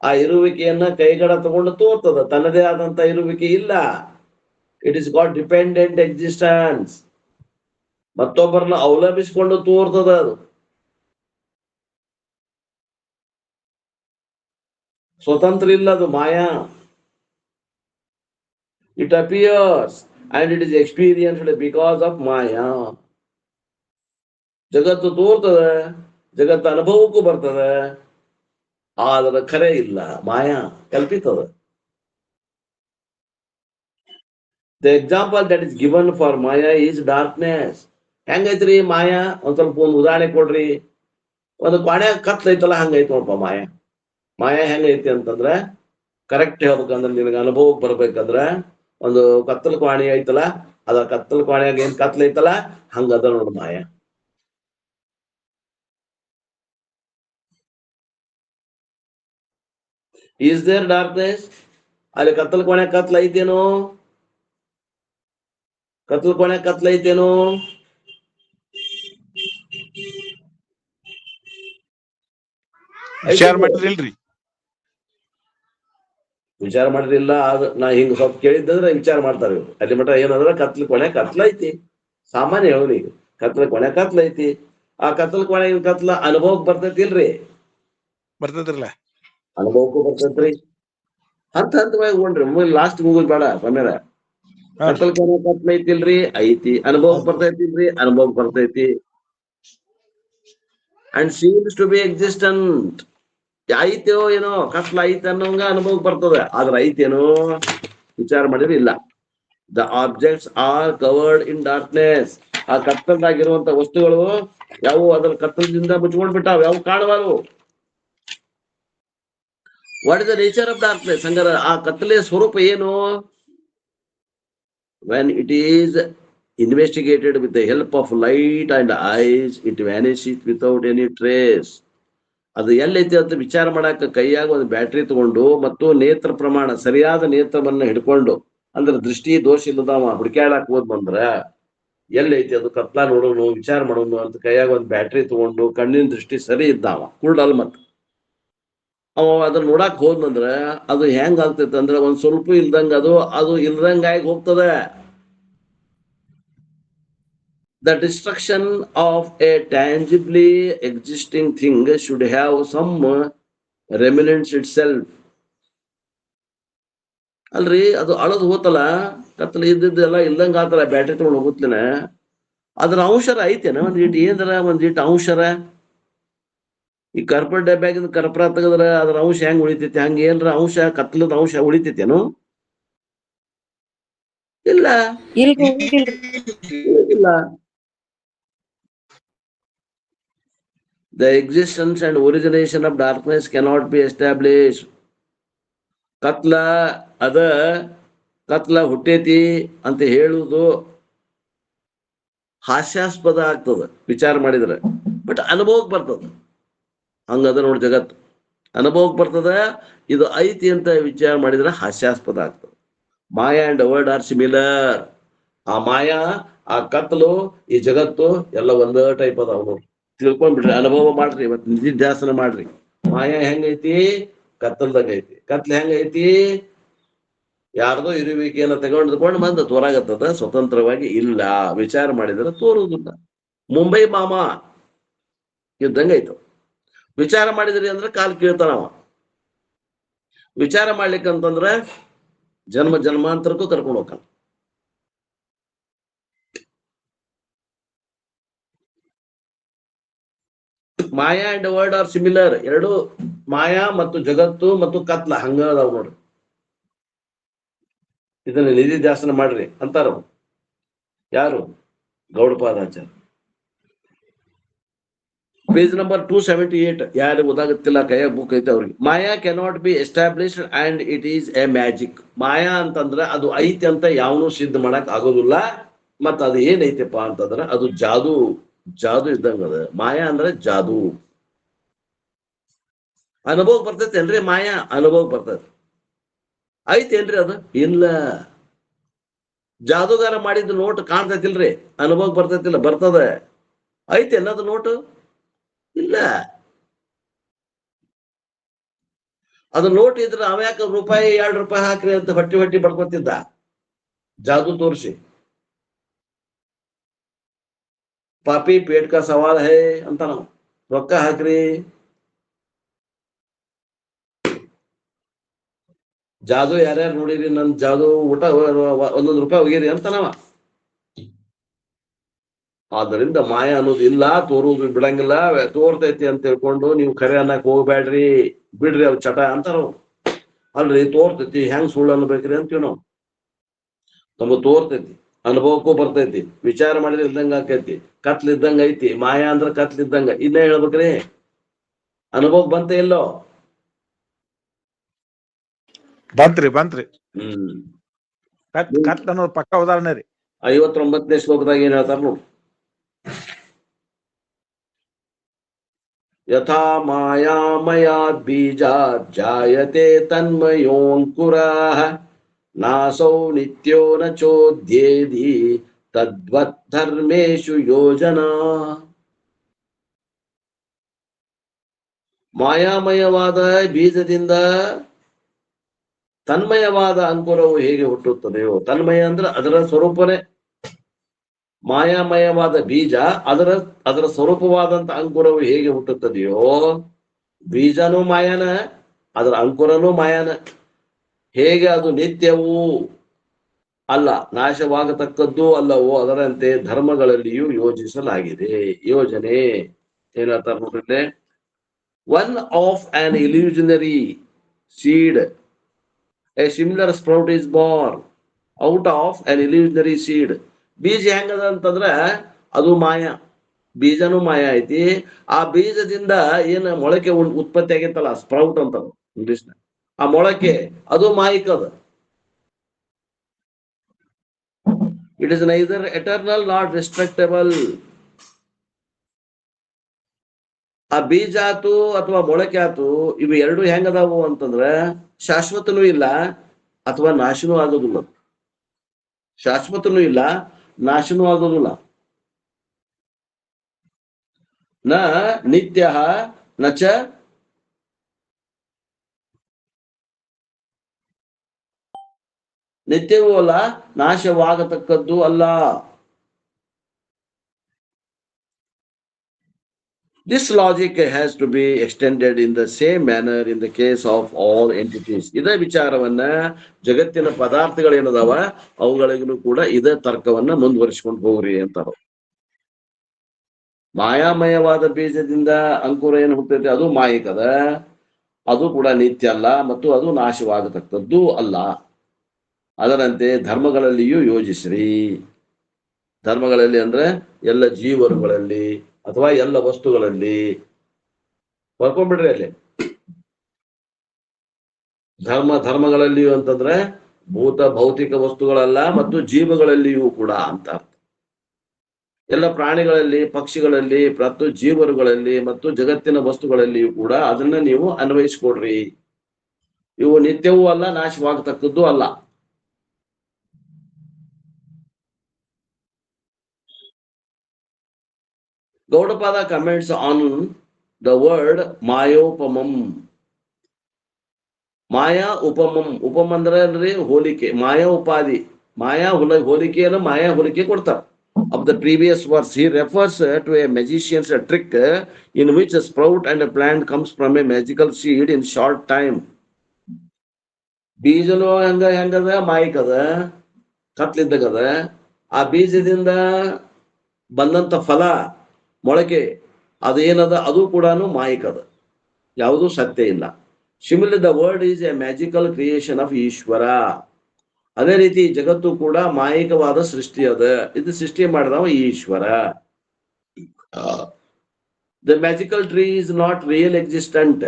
ಆ ಇರುವಿಕೆಯನ್ನ ಕೈಗಡ ತಗೊಂಡು ತೋರ್ತದ, ತನ್ನದೇ ಆದಂತ ಇರುವಿಕೆ ಇಲ್ಲ. It is called dependent existence. ಮತ್ತೊಬ್ಬರನ್ನ ಅವಲಂಬಿಸಿಕೊಂಡು ತೋರ್ತದ ಅದು. ಸ್ವತಂತ್ರ ಇಲ್ಲ ಅದು ಮಾಯಾ. It appears and it is experienced because of Maya. ಜಗತ್ತು ತೋರ್ತದ, ಜಗತ್ತು ಅನುಭವಕ್ಕೂ ಬರ್ತದ, ಆದ್ರೆ ಖರೆ ಇಲ್ಲ, ಮಾಯಾ ಕಲ್ಪಿತದ. The example that is given for Maya is darkness. ಹೆಂಗೈತ್ರಿ ಮಾಯಾ? ಒಂದ್ ಸ್ವಲ್ಪ ಒಂದು ಉದಾಹರಣೆ ಕೊಡ್ರಿ. ಒಂದು ಕ್ವಾಣ್ಯಾಗ ಕತ್ಲೈತಲ್ಲ ಹಂಗೈತಿ ನೋಡಪ್ಪ ಮಾಯಾ. ಮಾಯಾ ಹೆಂಗೈತಿ ಅಂತಂದ್ರ, ಕರೆಕ್ಟ್ ಹೇಳ್ಬೇಕಂದ್ರ ನಿನಗೆ ಅನುಭವಕ್ಕೆ ಬರ್ಬೇಕಂದ್ರ, ಒಂದು ಕತ್ತಲ ಕ್ವಾಣಿ ಐತಲ್ಲ, ಅದ ಕತ್ತಲ ಕ್ವಾಣ್ಯಾಗ ಏನ್ ಕತ್ಲೈತಲ್ಲ ಹಂಗದ ನೋಡು ಮಾಯಾ. Is there darkness? ಅಲ್ಲಿ ಕತ್ತಲ ಕೋಣೆ ಕತ್ಲ ಐತೇನೋ? ಕತ್ತಲ ಕೋಣೆ ಕತ್ಲ ಐತೇನೋ? ವಿಚಾರ ಮಾಡಿದ್ರಿಲ್ರಿ? ವಿಚಾರ ಮಾಡಿದ್ರಿಲ್ಲ. ನಾ ಹಿಂಗ್ ಸ್ವಲ್ಪ ಕೇಳಿದ್ದಂದ್ರೆ ವಿಚಾರ ಮಾಡ್ತಾರ ಇವ್ರು. ಅಲ್ಲಿ ಮಟ ಏನಂದ್ರ ಕತ್ಲ ಕೋಣೆ ಕತ್ಲ ಐತಿ, ಸಾಮಾನ್ಯ ಹೇಳಿ ಈಗ ಕತ್ಲ ಕೋಣೆ ಕತ್ಲ ಐತಿ. ಆ ಕತ್ತಲ ಕೋಣೆ ಕತ್ಲ ಅನುಭವಕ್ ಬರ್ತೈತಿ ಇಲ್ರಿ? ಬರ್ತದ್ರಲ್ಲ, ಅನುಭವಕ್ಕೂ ಬರ್ತೈತ್ರಿ. ಹಂತವಾಗಿ ಹೋಗ್ರಿ, ಲಾಸ್ಟ್ ಹೋಗುದ್ ಬೇಡ. ಸಮೀರ, ಕತ್ತಲ ಕೋಣೆ ಕತ್ಲ ಐತಿಲ್ರಿ? ಐತಿ. ಅನುಭವಕ್ ಬರ್ತೈತಿಲ್ರಿ? ಅನುಭವಕ್ ಬರ್ತೈತಿ. And seems to be existent. ಐತೇನೋ ಏನೋ ಕತ್ಲ ಐತೆ ಅನ್ನೋಂಗ ಅನುಭವಕ್ಕೆ ಬರ್ತದೆ, ಆದ್ರೆ ಐತೇನೋ ವಿಚಾರ ಮಾಡಿದ್ರೆ ಇಲ್ಲ. The objects are covered in darkness. ಆ ಕತ್ತಲದಾಗಿರುವಂತ ವಸ್ತುಗಳು ಯಾವ ಅದ್ರ ಕತ್ತಲದಿಂದ ಮುಚ್ಕೊಂಡ್ ಬಿಟ್ಟಾವ, ಯಾವ ಕಾಣಬಾರು. What is the nature of darkness? ಹಂಗಾರ ಆ ಕತ್ತಲೆಯ ಸ್ವರೂಪ ಏನು? When it is investigated with the help of light and eyes, it vanishes without any trace. ಅದು ಎಲ್ಲೈತಿ ಅಂತ ವಿಚಾರ ಮಾಡಾಕ ಕೈಯಾಗ ಒಂದು ಬ್ಯಾಟ್ರಿ ತಗೊಂಡು ಮತ್ತು ನೇತ್ರ ಪ್ರಮಾಣ ಸರಿಯಾದ ನೇತ್ರವನ್ನ ಹಿಡ್ಕೊಂಡು, ಅಂದ್ರೆ ದೃಷ್ಟಿ ದೋಷ ಇಲ್ಲದವ ಹುಡುಕ್ಯಾಡಕ್ ಹೋದ್ ಬಂದ್ರ ಎಲ್ಲೈತಿ ಅದು ಕತ್ಲ ನೋಡೋನು, ವಿಚಾರ ಮಾಡೋನು ಅಂತ ಕೈಯಾಗ ಒಂದು ಬ್ಯಾಟ್ರಿ ತಗೊಂಡು ಕಣ್ಣಿನ ದೃಷ್ಟಿ ಸರಿ ಇದ್ದಾವ, ಕುರುಡಲ್ ಮತ್ ಅವ ಅದನ್ನ ನೋಡಾಕ್ ಹೋದ್ನಂದ್ರ ಅದು ಹೆಂಗ್ ಆಗ್ತೈತೆ ಅಂದ್ರೆ ಒಂದ್ ಸ್ವಲ್ಪ ಇಲ್ದಂಗ ಅದು ಇಲ್ದಂಗಾಗಿ ಹೋಗ್ತದೆ. The destruction of a tangibly existing thing should have some remnants itself. ಅಲ್ರಿ, ಅದು ಅಳದ್ ಹೋತಲ್ಲ, ಕತ್ತಲ ಇದ್ದಿದ್ದೆಲ್ಲ ಇಲ್ದಂಗ ಆತಲ್ಲ, ಬ್ಯಾಟ್ರಿ ತಗೊಂಡು ಹೋಗುತ್ತೇನೆ, ಅದ್ರ ಅಂಶರ ಐತೇನ ಒಂದಿಟ್ಟು? ಏನ್ರ ಒಂದಿಟ್ಟು ಅಂಶರ? ಈ ಕರ್ಪೂರ ಡಬ್ಬ್ಯಾಗಿಂದ ಕರ್ಪೂರ ತೆಗದ್ರ ಅದ್ರ ಅಂಶ ಹೆಂಗ್ ಉಳಿತೈತಿ, ಹಂಗ ಏನ್ರ ಅಂಶ ಕತ್ಲದ ಅಂಶ ಉಳಿತೈತೇನು? ಇಲ್ಲ ಇಲ್ಲ. The existence and origination of darkness cannot be established. ಕತ್ಲ ಹುಟ್ಟೇತಿ ಅಂತ ಹೇಳುವುದು ಹಾಸ್ಯಾಸ್ಪದ ಆಗ್ತದ ವಿಚಾರ ಮಾಡಿದ್ರೆ, ಬಟ್ ಅನುಭವಕ್ಕೆ ಬರ್ತದ. ಹಂಗದ ನೋಡಿ ಜಗತ್ತು, ಅನುಭವಕ್ಕೆ ಬರ್ತದ. ಇದು ಐತಿ ಅಂತ ವಿಚಾರ ಮಾಡಿದ್ರೆ ಹಾಸ್ಯಾಸ್ಪದ ಆಗ್ತದೆ. ಮಾಯಾ ಅಂಡ್ ವರ್ಡ್ ಆರ್ ಸಿಮಿಲರ್. ಆ ಮಾಯಾ ಆ ಕತ್ತಲು ಈ ಜಗತ್ತು ಎಲ್ಲ ಒಂದೇ ಟೈಪ್ ಅದಾವ ನೋಡ್ರಿ. ತಿಳ್ಕೊಂಡ್ಬಿಡ್ರಿ, ಅನುಭವ ಮಾಡ್ರಿ, ಇವತ್ತು ನಿಧಿಧ್ಯಾಸನ ಮಾಡ್ರಿ. ಮಾಯಾ ಹೆಂಗೈತಿ? ಕತ್ತಲ್ದಾಗ ಐತಿ. ಕತ್ಲ ಹೆಂಗೈತಿ? ಯಾರ್ದೋ ಇರುವಿಕೆಯನ್ನ ತಗೊಂಡ್ಕೊಂಡು ಬಂದು ತೋರಾಗತ್ತದ, ಸ್ವತಂತ್ರವಾಗಿ ಇಲ್ಲ. ವಿಚಾರ ಮಾಡಿದ್ರೆ ತೋರುವುದಿಲ್ಲ. ಮುಂಬೈ ಮಾಮ ಇದ್ದಂಗೈತು. ವಿಚಾರ ಮಾಡಿದ್ರಿ ಅಂದ್ರೆ ಕಾಲ್ ಕೇಳ್ತಾನವ. ವಿಚಾರ ಮಾಡ್ಲಿಕ್ಕಂತಂದ್ರ ಜನ್ಮ ಜನ್ಮಾಂತರಕ್ಕೂ ಕರ್ಕೊಂಡು ಹೋಗ್ತಾನ. ಮಾಯಾ ಅಂಡ್ ವರ್ಡ್ ಆರ್ ಸಿಮಿಲರ್. ಎರಡು ಮಾಯಾ ಮತ್ತು ಜಗತ್ತು ಮತ್ತು ಕತ್ಲ ಹಂಗ ಅದಾವ ನೋಡ್ರಿ. ಇದನ್ನ ನಿಧಿಧ್ಯಾಸನ ಮಾಡ್ರಿ ಅಂತಾರ. ಯಾರು? ಗೌಡಪಾದಾಚಾರ್ಯ. Page number 278. ಯಾರು ಓದಾಗತ್ತಿಲ್ಲ, ಕೈಯಾಗ ಬುಕ್ ಐತೆ ಅವ್ರಿಗೆ. Maya cannot be established and it is a magic. ಮಾಯಾ ಅಂತಂದ್ರ ಅದು ಐತಿ ಅಂತ ಯಾವನು ಸಿದ್ಧ ಮಾಡಕ್ ಆಗೋದಿಲ್ಲ. ಮತ್ತ ಅದು ಏನೈತೆಪ್ಪ ಅಂತಂದ್ರ ಅದು ಜಾದು. ಜಾದು ಇದ್ದಂಗ ಅದ. ಮಾಯಾ ಅಂದ್ರೆ ಜಾದು. ಅನುಭವ ಬರ್ತೈತೇನ್ರಿ? ಮಾಯಾ ಅನುಭವ ಬರ್ತೈತಿ. ಐತೇನ್ರಿ ಅದು? ಇಲ್ಲ. ಜಾದುಗಾರ ಮಾಡಿದ ನೋಟ್ ಕಾಣ್ತೈತಿಲ್ರಿ? ಅನುಭವ ಬರ್ತೈತಿಲ್ಲ? ಬರ್ತದ. ಐತಿ ಅನ್ನೋದು ನೋಟು? ಇಲ್ಲ. ಅದು ನೋಟ್ ಇದ್ರೆ ಅವ್ಯಾಕ ರೂಪಾಯಿ 2 ರೂಪಾಯಿ ಹಾಕ್ರಿ ಅಂತ ಹೊಟ್ಟಿ ಹೊಟ್ಟಿ ಬಡ್ಕೊತಿದ್ದ? ಜಾದು ತೋರಿಸಿ. ಪಾಪಿ ಪೇಟ್ ಕಾ ಸವಾಲ್ ಹೇ ಅಂತ ನಾವು ರೊಕ್ಕ ಹಾಕ್ರಿ. ಜಾದು ಯಾರ್ಯಾರು ನೋಡಿರಿ? ನನ್ ಜಾದು ಊಟ 1 ರೂಪಾಯಿ ಹೋಗಿರಿ ಅಂತ ನಾವ. ಆದ್ದರಿಂದ ಮಾಯ ಅನ್ನೋದು ಇಲ್ಲ, ತೋರುವುದು ಬಿಡಂಗಿಲ್ಲ. ತೋರ್ತೈತಿ ಅಂತ ತಿಳ್ಕೊಂಡು ನೀವು ಖರೆ ಅನ್ನಕ್ ಹೋಗ್ಬ್ಯಾಡ್ರಿ, ಬಿಡ್ರಿ ಅವ್ ಚಟ ಅಂತಾರ. ಅಲ್ರಿ ತೋರ್ತೈತಿ ಹೆಂಗ್ ಸುಳ್ಳು ಅನ್ಬೇಕ್ರಿ ಅಂತೀವಿ ನಾವು. ನಮಗ್ ತೋರ್ತೈತಿ, ಅನುಭವಕ್ಕೂ ಬರ್ತೈತಿ, ವಿಚಾರ ಮಾಡಿದ್ರೆ ಇದ್ದಂಗ ಆಕೈತಿ. ಕತ್ಲ ಇದ್ದಂಗ ಐತಿ. ಮಾಯಾ ಅಂದ್ರ ಕತ್ಲ ಇದ್ದಂಗ. ಇನ್ನ ಹೇಳ್ಬೇಕ್ರಿ? ಅನುಭವಕ್ ಬಂತ ಇಲ್ಲೋ? ಬಂತ್ರಿ. ಹ್ಮ್ ಕತ್ಲ ಅನ್ನೋದು ಪಕ್ಕ ಉದಾಹರಣೆ ರೀ. 59ನೇ ಶ್ಲೋಕದಾಗ ಏನ್ ಹೇಳ್ತಾರ ನೋಡು. ಯಥಾ ಮಾಯಾಮಯಾದ್ ಬೀಜಾತ್ ಜಾಯತೆ ತನ್ಮಯೋಂಕುರಃ ನಾಸೌ ನಿತ್ಯೋ ನ ಚೋದ್ಯೇದಿ ತದ್ವತ್ ಧರ್ಮೇಶು ಯೋಜನಾ. ಮಾಯಾಮಯವಾದ ಬೀಜದಿಂದ ತನ್ಮಯವಾದ ಅಂಕುರವು ಹೇಗೆ ಹುಟ್ಟುತ್ತದೆಯೋ. ತನ್ಮಯ ಅಂದ್ರೆ ಅದರ ಸ್ವರೂಪನೇ. ಮಾಯಾಮಯವಾದ ಬೀಜ ಅದರ ಸ್ವರೂಪವಾದಂತ ಅಂಕುರವು ಹೇಗೆ ಹುಟ್ಟುತ್ತದೆಯೋ, ಬೀಜನೂ ಮಾಯಾನ, ಅದರ ಅಂಕುರನೂ ಮಾಯಾನ. ಹೇಗೆ ಅದು ನಿತ್ಯವೂ ಅಲ್ಲ, ನಾಶವಾಗತಕ್ಕದ್ದೂ ಅಲ್ಲವೋ, ಅದರಂತೆ ಧರ್ಮಗಳಲ್ಲಿಯೂ ಯೋಜಿಸಲಾಗಿದೆ. ಯೋಜನೆ ಏನಂತಾರೆ ನೋಡ್ರಿ. One of on illusionary seed a similar sprout is born out of an illusionary seed. ಬೀಜ ಹೆಂಗದ ಅಂತಂದ್ರ ಅದು ಮಾಯಾ, ಬೀಜನೂ ಮಾಯಾ ಐತಿ. ಆ ಬೀಜದಿಂದ ಏನ್ ಮೊಳಕೆ ಉತ್ಪತ್ತಿ ಆಗೈತಲ್ಲ, ಸ್ಪ್ರೌಟ್ ಅಂತ ಇಂಗ್ಲಿಷ್ನ, ಆ ಮೊಳಕೆ ಅದು ಮಾಯಿಕದ. It is neither eternal not destructible. ಆ ಬೀಜ ಆತು ಅಥವಾ ಮೊಳಕೆ ಆತು, ಇವು ಎರಡು ಹೆಂಗದಾವು ಅಂತಂದ್ರ ಶಾಶ್ವತನೂ ಇಲ್ಲ ಅಥವಾ ನಾಶನೂ ಆಗೋದಿಲ್ಲ. ಶಾಶ್ವತನೂ ಇಲ್ಲ, ನಾಶನೂ ಆಗೋದಿಲ್ಲ. ನ ನಿತ್ಯ ನಚ ನಿತ್ಯವೂ ಅಲ್ಲ, ನಾಶವಾಗತಕ್ಕದ್ದು ಅಲ್ಲ. This logic has to be extended in the same manner in the case of all entities. ಇದೇ ವಿಚಾರವನ್ನ ಜಗತ್ತಿನ ಪದಾರ್ಥಗಳೇನದಾವ ಅವುಗಳಿಗೂ ಕೂಡ ಇದೇ ತರ್ಕವನ್ನ ಮುಂದುವರಿಸಿಕೊಂಡು ಹೋಗ್ರಿ ಅಂತಾರ. ಮಾಯಾಮಯವಾದ ಬೀಜದಿಂದ ಅಂಕುರ ಏನು ಹುಟ್ಟೈತೆ ಅದು ಮಾಯಿಕದ, ಅದು ಕೂಡ ನಿತ್ಯ ಅಲ್ಲ ಮತ್ತು ಅದು ನಾಶವಾಗತಕ್ಕದ್ದು ಅಲ್ಲ. ಅದರಂತೆ ಧರ್ಮಗಳಲ್ಲಿಯೂ ಯೋಜಿಸ್ರಿ. ಧರ್ಮಗಳಲ್ಲಿ ಅಂದ್ರೆ ಎಲ್ಲ ಜೀವರುಗಳಲ್ಲಿ ಅಥವಾ ಎಲ್ಲ ವಸ್ತುಗಳಲ್ಲಿ ಬರ್ಕೊಂಡ್ಬಿಡ್ರಿ. ಅಲ್ಲಿ ಧರ್ಮಗಳಲ್ಲಿಯೂ ಅಂತಂದ್ರೆ ಭೌತಿಕ ವಸ್ತುಗಳಲ್ಲ ಮತ್ತು ಜೀವಗಳಲ್ಲಿಯೂ ಕೂಡ ಅಂತ. ಎಲ್ಲ ಪ್ರಾಣಿಗಳಲ್ಲಿ, ಪಕ್ಷಿಗಳಲ್ಲಿ ಮತ್ತು ಜೀವರುಗಳಲ್ಲಿ ಮತ್ತು ಜಗತ್ತಿನ ವಸ್ತುಗಳಲ್ಲಿಯೂ ಕೂಡ ಅದನ್ನ ನೀವು ಅನ್ವಯಿಸ್ಕೊಡ್ರಿ. ಇವು ನಿತ್ಯವೂ ಅಲ್ಲ, ನಾಶವಾಗತಕ್ಕದ್ದು ಅಲ್ಲ. Gaudapada comments on the word mayopamam. ಮಾಯಾ ಉಪಮಂ. ಉಪಮ ಅಂದ್ರೆ ಹೋಲಿಕೆ. ಮಾಯಾ ಉಪಾಧಿ. ಮಾಯಾ ಹೋಲಿಕೆಯನ್ನು ಮಾಯಾ ಹೋಲಿಕೆ ಕೊಡ್ತಾರೆ. Of the previous verse, he refers to a magician's trick in which a sprout and a plant comes from a magical seed in short time. ಬೀಜನು ಹೆಂಗದ ಮಾಯಿಕದ ಕತ್ಲಿದ್ದಗದ. ಆ ಬೀಜದಿಂದ ಬಂದಂತ ಫಲ ಮೊಳಕೆ ಅದೇನದ ಅದು ಕೂಡ ಮಾಯಿಕದ, ಯಾವುದು ಸತ್ಯ ಇಲ್ಲ. Similarly, the world is a magical creation of Ishvara. ಅದೇ ರೀತಿ ಜಗತ್ತು ಕೂಡ ಮಾಯಿಕವಾದ ಸೃಷ್ಟಿ ಅದ. ಇದು ಸೃಷ್ಟಿ ಮಾಡಿದವ Ishwara. The magical tree is not real existent.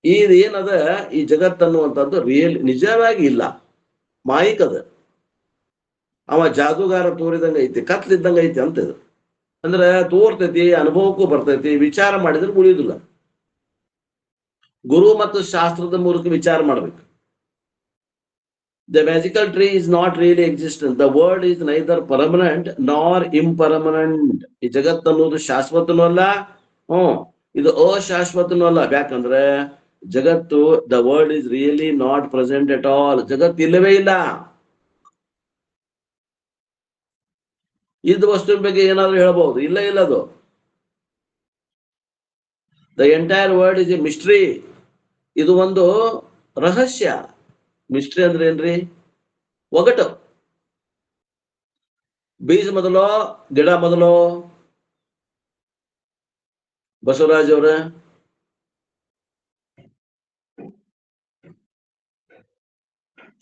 ಏನದ ಈ ಜಗತ್ ಅನ್ನುವಂಥದ್ದು ರಿಯಲ್ ನಿಜವಾಗಿ ಇಲ್ಲ, ಮಾಯಿಕದ. ಅವ ಜಾದೂಗಾರ ತೋರಿದಂಗ ಐತಿ, ಕತ್ಲಿದ್ದಂಗ ಐತಿ ಅಂತ ಇದು. ಅಂದ್ರೆ ತೋರ್ತೈತಿ, ಅನುಭವಕ್ಕೂ ಬರ್ತೈತಿ, ವಿಚಾರ ಮಾಡಿದ್ರೆ ಉಳಿಯುದಿಲ್ಲ. ಗುರು ಮತ್ತು ಶಾಸ್ತ್ರದ ಮೂಲಕ ವಿಚಾರ ಮಾಡ್ಬೇಕು. The magical tree is not really existent. The world is neither permanent nor impermanent. ಈ ಜಗತ್ತು ಅನ್ನೋದು ಶಾಶ್ವತನೂ ಅಲ್ಲ, ಇದು ಅಶಾಶ್ವತನೂ ಅಲ್ಲ. ಯಾಕಂದ್ರೆ ಜಗತ್ತು, the world is really not present at all. ಜಗತ್ತು ಇಲ್ಲವೇ ಇಲ್ಲ. ಇದ್ದ ವಸ್ತುವಿನ ಬಗ್ಗೆ ಏನಾದ್ರು ಹೇಳ್ಬಹುದು? ಇಲ್ಲ ಅದು. The entire world is a mystery. ಇದು ಒಂದು ರಹಸ್ಯ. ಮಿಸ್ಟ್ರಿ ಅಂದ್ರೆ ಏನ್ರಿ? ಒಗಟು. ಬೀಜ ಮೊದಲೋ ಗಿಡ ಮೊದಲೋ? ಬಸವರಾಜ್ ಅವ್ರ,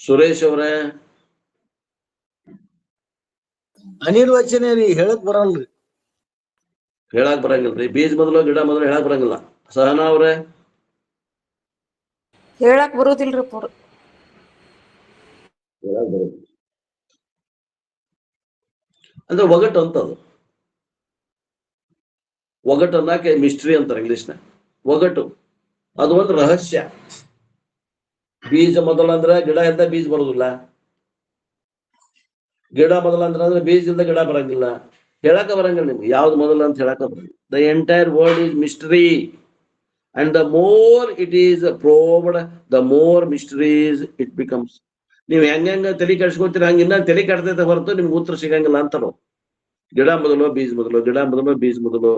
ಸುರೇಶ್ ಅವ್ರ, ಅನಿರ್ವಚನೆ ರೀ, ಹೇಳಕ್ ಬರಲ್ರಿ. ಹೇಳಕ್ ಬರಂಗಿಲ್ರಿ. ಬೀಜ ಮೊದಲೋ ಗಿಡ ಮೊದಲು ಹೇಳಕ್ ಬರಂಗಿಲ್ಲ. ಸಹನಾ ಅವ್ರೆ, ಹೇಳಕ್ ಬರುದಿಲ್ರಿ ಪೂರ. ಹೇಳಕ್ ಬರೋದು ಅಂದ್ರೆ ಒಗಟು ಅಂತದು. ಒಗಟು ಅನ್ನಕ್ಕೆ ಮಿಸ್ಟ್ರಿ ಅಂತಾರೆ ಇಂಗ್ಲಿಷ್ನ. ಒಗಟು ಅದು ಒಂದು ರಹಸ್ಯ. ಬೀಜ ಮೊದಲ ಅಂದ್ರೆ ಗಿಡ ಇದ್ದ ಬೀಜ ಬರೋದಿಲ್ಲ. ಗಿಡ ಮೊದಲ ಅಂದ್ರೆ ಬೀಜ ಇಲ್ದ ಗಿಡ ಬರಂಗಿಲ್ಲ. ಹೇಳಕ ಬರಂಗಿಲ್ಲ ನಿಮ್ಗೆ ಯಾವ್ದು ಮೊದಲ ಅಂತ ಹೇಳಕ ಬರಂಗಿಲ್ಲ. The entire world is mystery and the more it is proved, the more mysteries it becomes. ನೀವು ಹೆಂಗ ತಲೆ ಕೆಡ್ಸ್ಕೊತೀರ ಹಂಗಿನ್ನ ತಲೆ ಕೆಡ್ತೈತೆ ಹೊರತು ನಿಮ್ಗೆ ಉತ್ತರ ಸಿಗಂಗಿಲ್ಲ ಅಂತಾರೋ. ಗಿಡ ಮೊದಲು ಬೀಜ ಮೊದಲು, ಗಿಡ ಮೊದಲು ಬೀಜ ಮೊದಲು.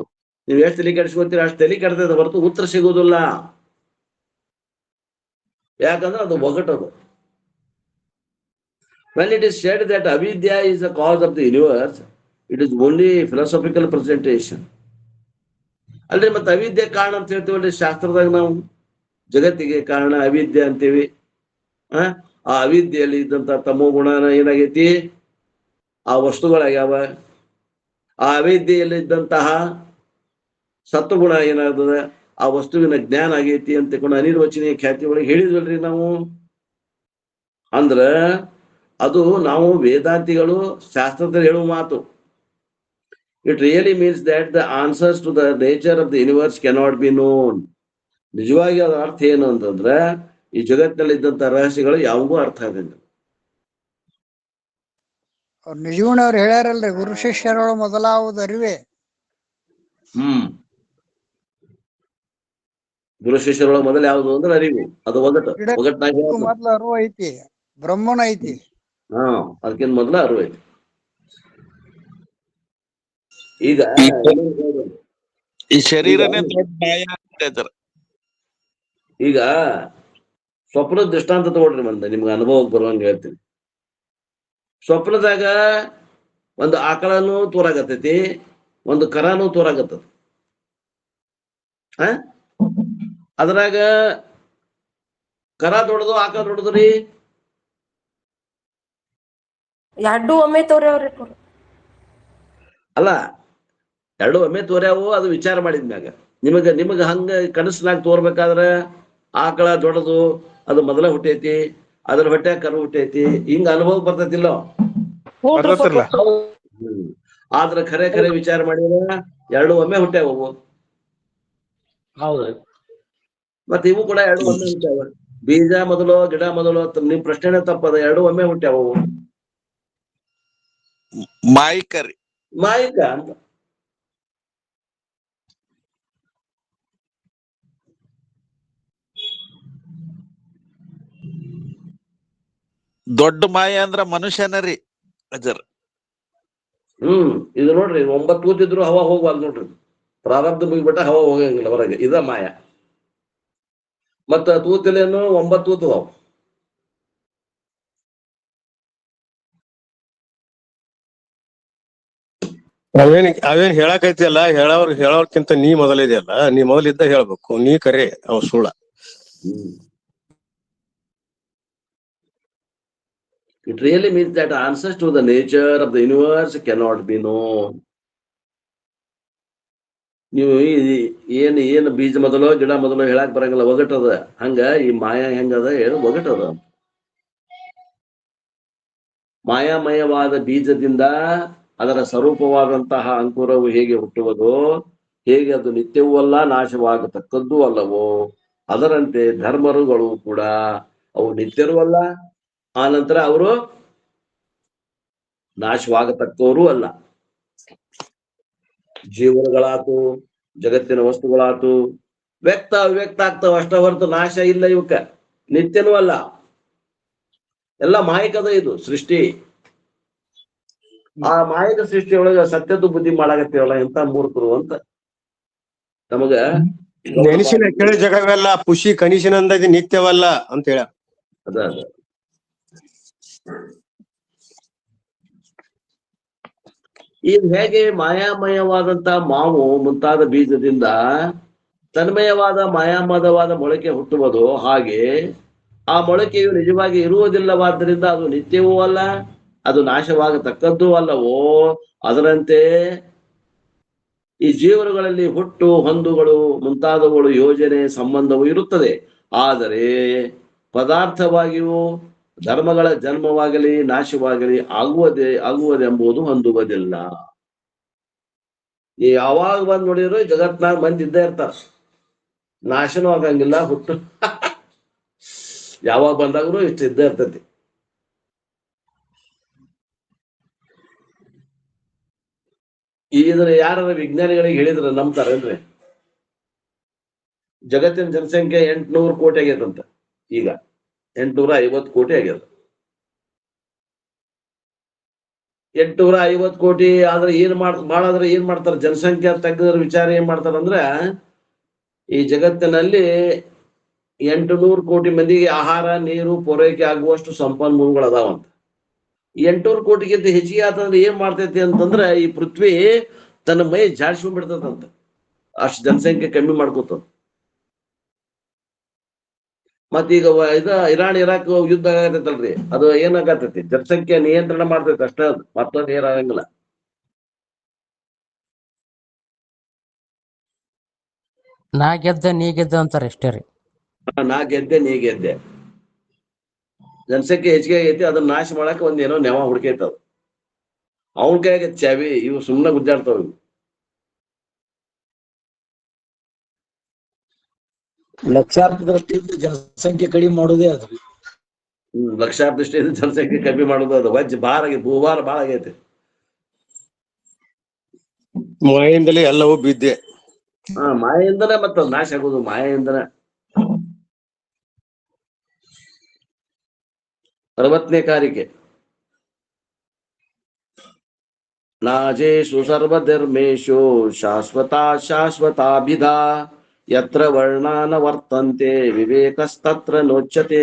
ನೀವು ಎಷ್ಟು ತಲೆ ಕೆಡ್ಸ್ಕೊತೀರ ಅಷ್ಟು ತಲೆ ಕೆಡ್ತೈತೆ ಹೊರತು ಉತ್ತರ ಸಿಗುವುದಿಲ್ಲ. ಯಾಕಂದ್ರೆ ಅದು ಒಗಟದು. When it is said that avidya is the cause of the universe, it is only philosophical presentation. ಅಲ್ರಿ ಮತ್ತೆ ಅವಿದ್ಯೆ ಕಾರಣ ಅಂತ ಹೇಳ್ತೀವಲ್ರಿ ಶಾಸ್ತ್ರದಾಗ. ನಾವು ಜಗತ್ತಿಗೆ ಕಾರಣ ಅವಿದ್ಯೆ ಅಂತೀವಿ. ಆ ಅವಿದ್ಯೆಯಲ್ಲಿ ಇದ್ದಂತ ತಮೋ ಗುಣ ಏನಾಗೈತಿ? ಆ ವಸ್ತುಗಳಾಗ್ಯಾವ. ಆ ಅವಿದ್ಯೆಯಲ್ಲಿ ಇದ್ದಂತಹ ಸತ್ವಗುಣ ಏನಾಗ್ತದ? ಆ ವಸ್ತುವಿನ ಜ್ಞಾನ ಆಗೈತಿ ಅಂತ ಅನಿರ್ವಚನೀಯ ಖ್ಯಾತಿ ಒಳಗೆ ಹೇಳಿದ್ವಲ್ರಿ ನಾವು. ಅಂದ್ರ ಅದು ನಾವು ವೇದಾಂತಿಗಳು ಶಾಸ್ತ್ರದಲ್ಲಿ ಹೇಳುವ ಮಾತು. It really means that the answers to the nature of the universe cannot be known. ನಿಜವಾಗಿ ಅದರ ಅರ್ಥ ಏನು ಅಂತಂದ್ರೆ ಈ ಜಗತ್ತಿನಲ್ಲಿ ಇದ್ದಂತ ರಹಸ್ಯಗಳು ಯಾವಾಗೂ ಅರ್ಥ ಆಗಂಗಿಲ್ಲ. ಅವ್ರು ನಿಜಗುಣವ್ರು ಹೇಳ್ಯಾರಲ್ರಿ, ಗುರು ಶಿಷ್ಯರೊಳ ಮೊದಲಾವುದು ಅರಿವೆ. ಗುರು ಶಿಷ್ಯರೊಳಗೆ ಮೊದಲು ಯಾವುದು ಅಂದ್ರೆ ಅರಿವು. ಅದು ಒಗಟ್ನಾಗ ಮೊದ್ಲು ಅರಿವು ಐತಿ, ಬ್ರಹ್ಮನ ಐತಿ. ಅದಕ್ಕಿಂತ ಮೊದಲು ಅರಿವು ಐತಿ. ಈಗ ಈ ಶರೀರನೇ ದೊಡ್ಡ ಮಾಯ ಅಂತ ಹೇಳ್ತಾರ. ಈಗ ಸ್ವಪ್ನದ ದೃಷ್ಟಾಂತ ತಗೊಳ್ರಿ, ಮಂದ ನಿಮ್ಗೆ ಅನುಭವಕ್ಕೆ ಬರುವಂಗ ಹೇಳ್ತೀನಿ. ಸ್ವಪ್ನದಾಗ ಒಂದು ಆಕಳನು ತೋರಾಗತ್ತೈತಿ, ಒಂದು ಕರಾನು ತೋರಾಗತ್ತದ. ಅದ್ರಾಗ ಕರ ದೊಡ್ಡದು ಆಕಳ ದೊಡ್ಡದ್ರಿ? ಎರಡು ಒಮ್ಮೆ ತೋರ್ಯಾವ್ರಿ ಪೂರ. ಅಲ್ಲ, ಎರಡು ಒಮ್ಮೆ ತೋರ್ಯಾವು. ಅದು ವಿಚಾರ ಮಾಡಿದ್ಮ್ಯಾಗ ನಿಮಗ ಹಂಗ ಕನಸ್ನಾಗ ತೋರ್ಬೇಕಾದ್ರ ಆಕಳ ದೊಡ್ಡದು, ಅದು ಮೊದಲ ಹುಟ್ಟೈತಿ, ಅದ್ರ ಹೊಟ್ಟೆ ಕರು ಹುಟ್ಟೈತಿ, ಹಿಂಗ ಅನುಭವ ಬರ್ತೈತಿಲ್ಲೋ? ಆದ್ರ ಖರೆ ವಿಚಾರ ಮಾಡಿದ್ರ ಎರಡು ಒಮ್ಮೆ ಹುಟ್ಟ್ಯಾವ. ಹೌದು. ಮತ್ತೆ ಇವು ಕೂಡ ಎರಡು ಒಮ್ಮೆ ಹುಟ್ಟ್ಯಾವ. ಬೀಜ ಮೊದಲು ಗಿಡ ಮೊದಲು ನಿಮ್ ಪ್ರಶ್ನೆನೇ ತಪ್ಪದ. ಎರಡು ಒಮ್ಮೆ ಹುಟ್ಟ್ಯಾವ. ಮಾಯಿಕರಿ ಮಾಯಿಕ ಅಂತ ದೊಡ್ಡ ಮಾಯ ಅಂದ್ರ ಮನುಷ್ಯನ ರೀ ಅಜರ್. ಇದು ನೋಡ್ರಿ 9 ಕೂತಿದ್ರು ಹವಾ ಹೋಗ್ಬಾರ್ದು ನೋಡ್ರಿ. ಪ್ರಾರಬ್ಧ ಮುಗಿಬಿಟ್ಟ ಹವಾ ಹೋಗಂಗಿಲ್ಲ ಹೊರಗೆ, ಇದ ಮಾಯ. ಮತ್ತ ತೂತಿಲೇನು 9 ತೂತದಾವ್. ಅವೇನ್ ಹೇಳಕೈತಿಯಲ್ಲ, ಹೇಳೋರ್ಕಿಂತ ನೀ ಮೊದಲಿದೆಯಲ್ಲ, ನೀ ಮೊದಲಿದ್ದ ಹೇಳ್ಬೇಕು. ನೀ ಕರೆ, ಅವ್ ಸುಳ್ಳ. It really means that answers to the nature of the universe cannot be known. ನೀವು ಏನ್ ಬೀಜ ಮೊದಲೋ ಗಿಡ ಮೊದಲೋ ಹೇಳಕ್ ಬರಂಗಿಲ್ಲ, ಒಗಟದ. ಹಂಗ ಈ ಮಾಯಾ ಹೆಂಗದ ಹೇಳು, ಒಗಟದ. ಮಾಯಾಮಯವಾದ ಬೀಜದಿಂದ ಅದರ ಸ್ವರೂಪವಾದಂತಹ ಅಂಕುರವು ಹೇಗೆ ಹುಟ್ಟುವುದೋ, ಹೇಗೆ ಅದು ನಿತ್ಯವೂ ಅಲ್ಲ, ನಾಶವಾಗತಕ್ಕದ್ದೂ ಅಲ್ಲವೋ, ಅದರಂತೆ ಧರ್ಮರುಗಳು ಕೂಡ ಅವು ನಿತ್ಯರೂ ಅಲ್ಲ, ಆನಂತರ ಅವರು ನಾಶವಾಗತಕ್ಕವರು ಅಲ್ಲ. ಜೀವನಗಳಾತು, ಜಗತ್ತಿನ ವಸ್ತುಗಳಾತು, ವ್ಯಕ್ತ ಅವ್ಯಕ್ತ ಆಗ್ತಾವ ಅಷ್ಟ ಹೊರತು ನಾಶ ಇಲ್ಲ. ಇವಕ್ಕ ನಿತ್ಯನೂ ಅಲ್ಲ, ಎಲ್ಲ ಮಾಯಕದ ಇದು ಸೃಷ್ಟಿ. ಆ ಮಾಯಕ ಸೃಷ್ಟಿಯೊಳಗ ಸತ್ಯದ ಬುದ್ಧಿ ಮಾಡಾಕತ್ತೀವಲ್ಲ, ಎಂತ ಮೂರ್ಖರು ಅಂತ ನಮಗ ನೆನಸಿನ ಕೆಳ ಜಗವೆಲ್ಲ ಪುಷಿ ಕನಿಸಿನಂದ ಇದು ನಿತ್ಯವಲ್ಲ ಅಂತ ಹೇಳ. ಅದ ಈಗ ಹೇಗೆ ಮಾಯಾಮಯವಾದಂತ ಮಾವು ಮುಂತಾದ ಬೀಜದಿಂದ ತನ್ಮಯವಾದ ಮಾಯಾಮದವಾದ ಮೊಳಕೆ ಹುಟ್ಟುವುದು, ಹಾಗೆ ಆ ಮೊಳಕೆಯು ನಿಜವಾಗಿ ಇರುವುದಿಲ್ಲವಾದ್ದರಿಂದ ಅದು ನಿತ್ಯವೂ ಅಲ್ಲ, ಅದು ನಾಶವಾಗತಕ್ಕದ್ದೂ ಅಲ್ಲವೋ, ಅದರಂತೆ ಈ ಜೀವನಗಳಲ್ಲಿ ಹುಟ್ಟು ಹೊಂದುಗಳು ಮುಂತಾದವುಗಳು ಯೋಜನೆ ಸಂಬಂಧವು ಇರುತ್ತದೆ. ಆದರೆ ಪದಾರ್ಥವಾಗಿಯೂ ಧರ್ಮಗಳ ಜನ್ಮವಾಗಲಿ ನಾಶವಾಗಲಿ ಆಗುವುದೆಂಬುದು ಹೊಂದುವುದಿಲ್ಲ. ಈ ಯಾವಾಗ ಬಂದ್ ನೋಡಿದ್ರು ಜಗತ್ನಾಗ ಮಂದಿ ಇದ್ದೇ ಇರ್ತಾರ, ನಾಶನೂ ಆಗಂಗಿಲ್ಲ, ಹುಟ್ಟು ಯಾವಾಗ ಬಂದಾಗ್ರು ಇಷ್ಟ ಇದ್ದೇ ಇರ್ತೈತಿ. ಇದನ್ನ ಯಾರ ವಿಜ್ಞಾನಿಗಳಿಗೆ ಹೇಳಿದ್ರ ನಂಬ್ತಾರೇನ್ರಿ? ಜಗತ್ತಿನ ಜನಸಂಖ್ಯೆ 800 ಕೋಟಿ ಆಗೈತಂತ. ಈಗ 850 ಕೋಟಿ ಆಗ್ಯದ. 850 ಕೋಟಿ ಆದ್ರೆ ಮಾಡಾದ್ರೆ ಏನ್ ಮಾಡ್ತಾರ? ಜನಸಂಖ್ಯೆ ತೆಗೆದ್ರ ವಿಚಾರ ಏನ್ ಮಾಡ್ತಾರಂದ್ರ, ಈ ಜಗತ್ತಿನಲ್ಲಿ 800 ಕೋಟಿ ಮಂದಿಗೆ ಆಹಾರ ನೀರು ಪೂರೈಕೆ ಆಗುವಷ್ಟು ಸಂಪನ್ಮೂಲಗಳು ಅದಾವಂತ. 800 ಕೋಟಿಗಿಂತ ಹೆಚ್ಚಿಗೆ ಆತಂದ್ರೆ ಏನ್ ಮಾಡ್ತೈತಿ ಅಂತಂದ್ರ, ಈ ಪೃಥ್ವಿ ತನ್ನ ಮೈ ಜಾಡ್ಸ್ಕೊಂಡ್ಬಿಡ್ತದಂತ, ಅಷ್ಟು ಜನಸಂಖ್ಯೆ ಕಮ್ಮಿ ಮಾಡ್ಕೋತ. ಮತ್ತೀಗ ಇರಾನ್ ಇರಾಕ್ ಯುದ್ಧ ಆಗತೈತಲ್ರಿ, ಅದು ಏನಾಗತೈತಿ? ಜನಸಂಖ್ಯೆ ನಿಯಂತ್ರಣ ಮಾಡ್ತೈತಿ ಅಷ್ಟ, ಮತ್ತೊಂದು ಏನಾಗಂಗಿಲ್ಲ. ನಾ ಗೆದ್ದೆ ನೀ ಗೆದ್ದೆ ಅಂತಾರ ಅಷ್ಟೇ ರೀ. ನಾ ಗೆದ್ದೆ ನೀ ಗೆದ್ದೆ. ಜನಸಂಖ್ಯೆ ಹೆಚ್ಚಿಗೆ ಆಗೈತಿ, ಅದನ್ನ ನಾಶ ಮಾಡಕ್ ಒಂದ್ ಏನೋ ನೆವ ಹುಡುಕೈತದ. ಅವನ ಕೈಯಾಗ ಚಾವಿ, ಇವು ಸುಮ್ಮನೆ ಗುದ್ದಾಡ್ತಾವ. ಇವು ಲಕ್ಷಾರ್ಥ ದೃಷ್ಟಿಯಿಂದ ಜನಸಂಖ್ಯೆ ಕಡಿಮೆ ಮಾಡೋದೇ ಅದು. ಲಕ್ಷಾರ್ಥ ದೃಷ್ಟಿಯಿಂದ ಜನಸಂಖ್ಯೆ ಕಮ್ಮಿ ಮಾಡೋದು ಅದು. ವಜ್ಜ ಭಾರ ಆಗೈತಿ, ಭೂಭಾರ ಭಾಳ ಆಗೈತಿ. ಮಾಯಿಂದಲೇ ಎಲ್ಲವೂ ಬಿದ್ದೆ. ಮಾಯೆಯಿಂದನೇ ಮತ್ತ ನಾಶ ಆಗೋದು, ಮಾಯೆಯಿಂದನೇ. 60ನೇ ಕಾರಿಕೆ. ನಾಜೇಷು ಸರ್ವಧರ್ಮೇಷು ಶಾಶ್ವತಾಭಿಧಾ ಯತ್ರ ವರ್ಣಾನ ವರ್ತಂತೆ ವಿವೇಕಸ್ತತ್ರ ನೋಚ್ಯತೆ.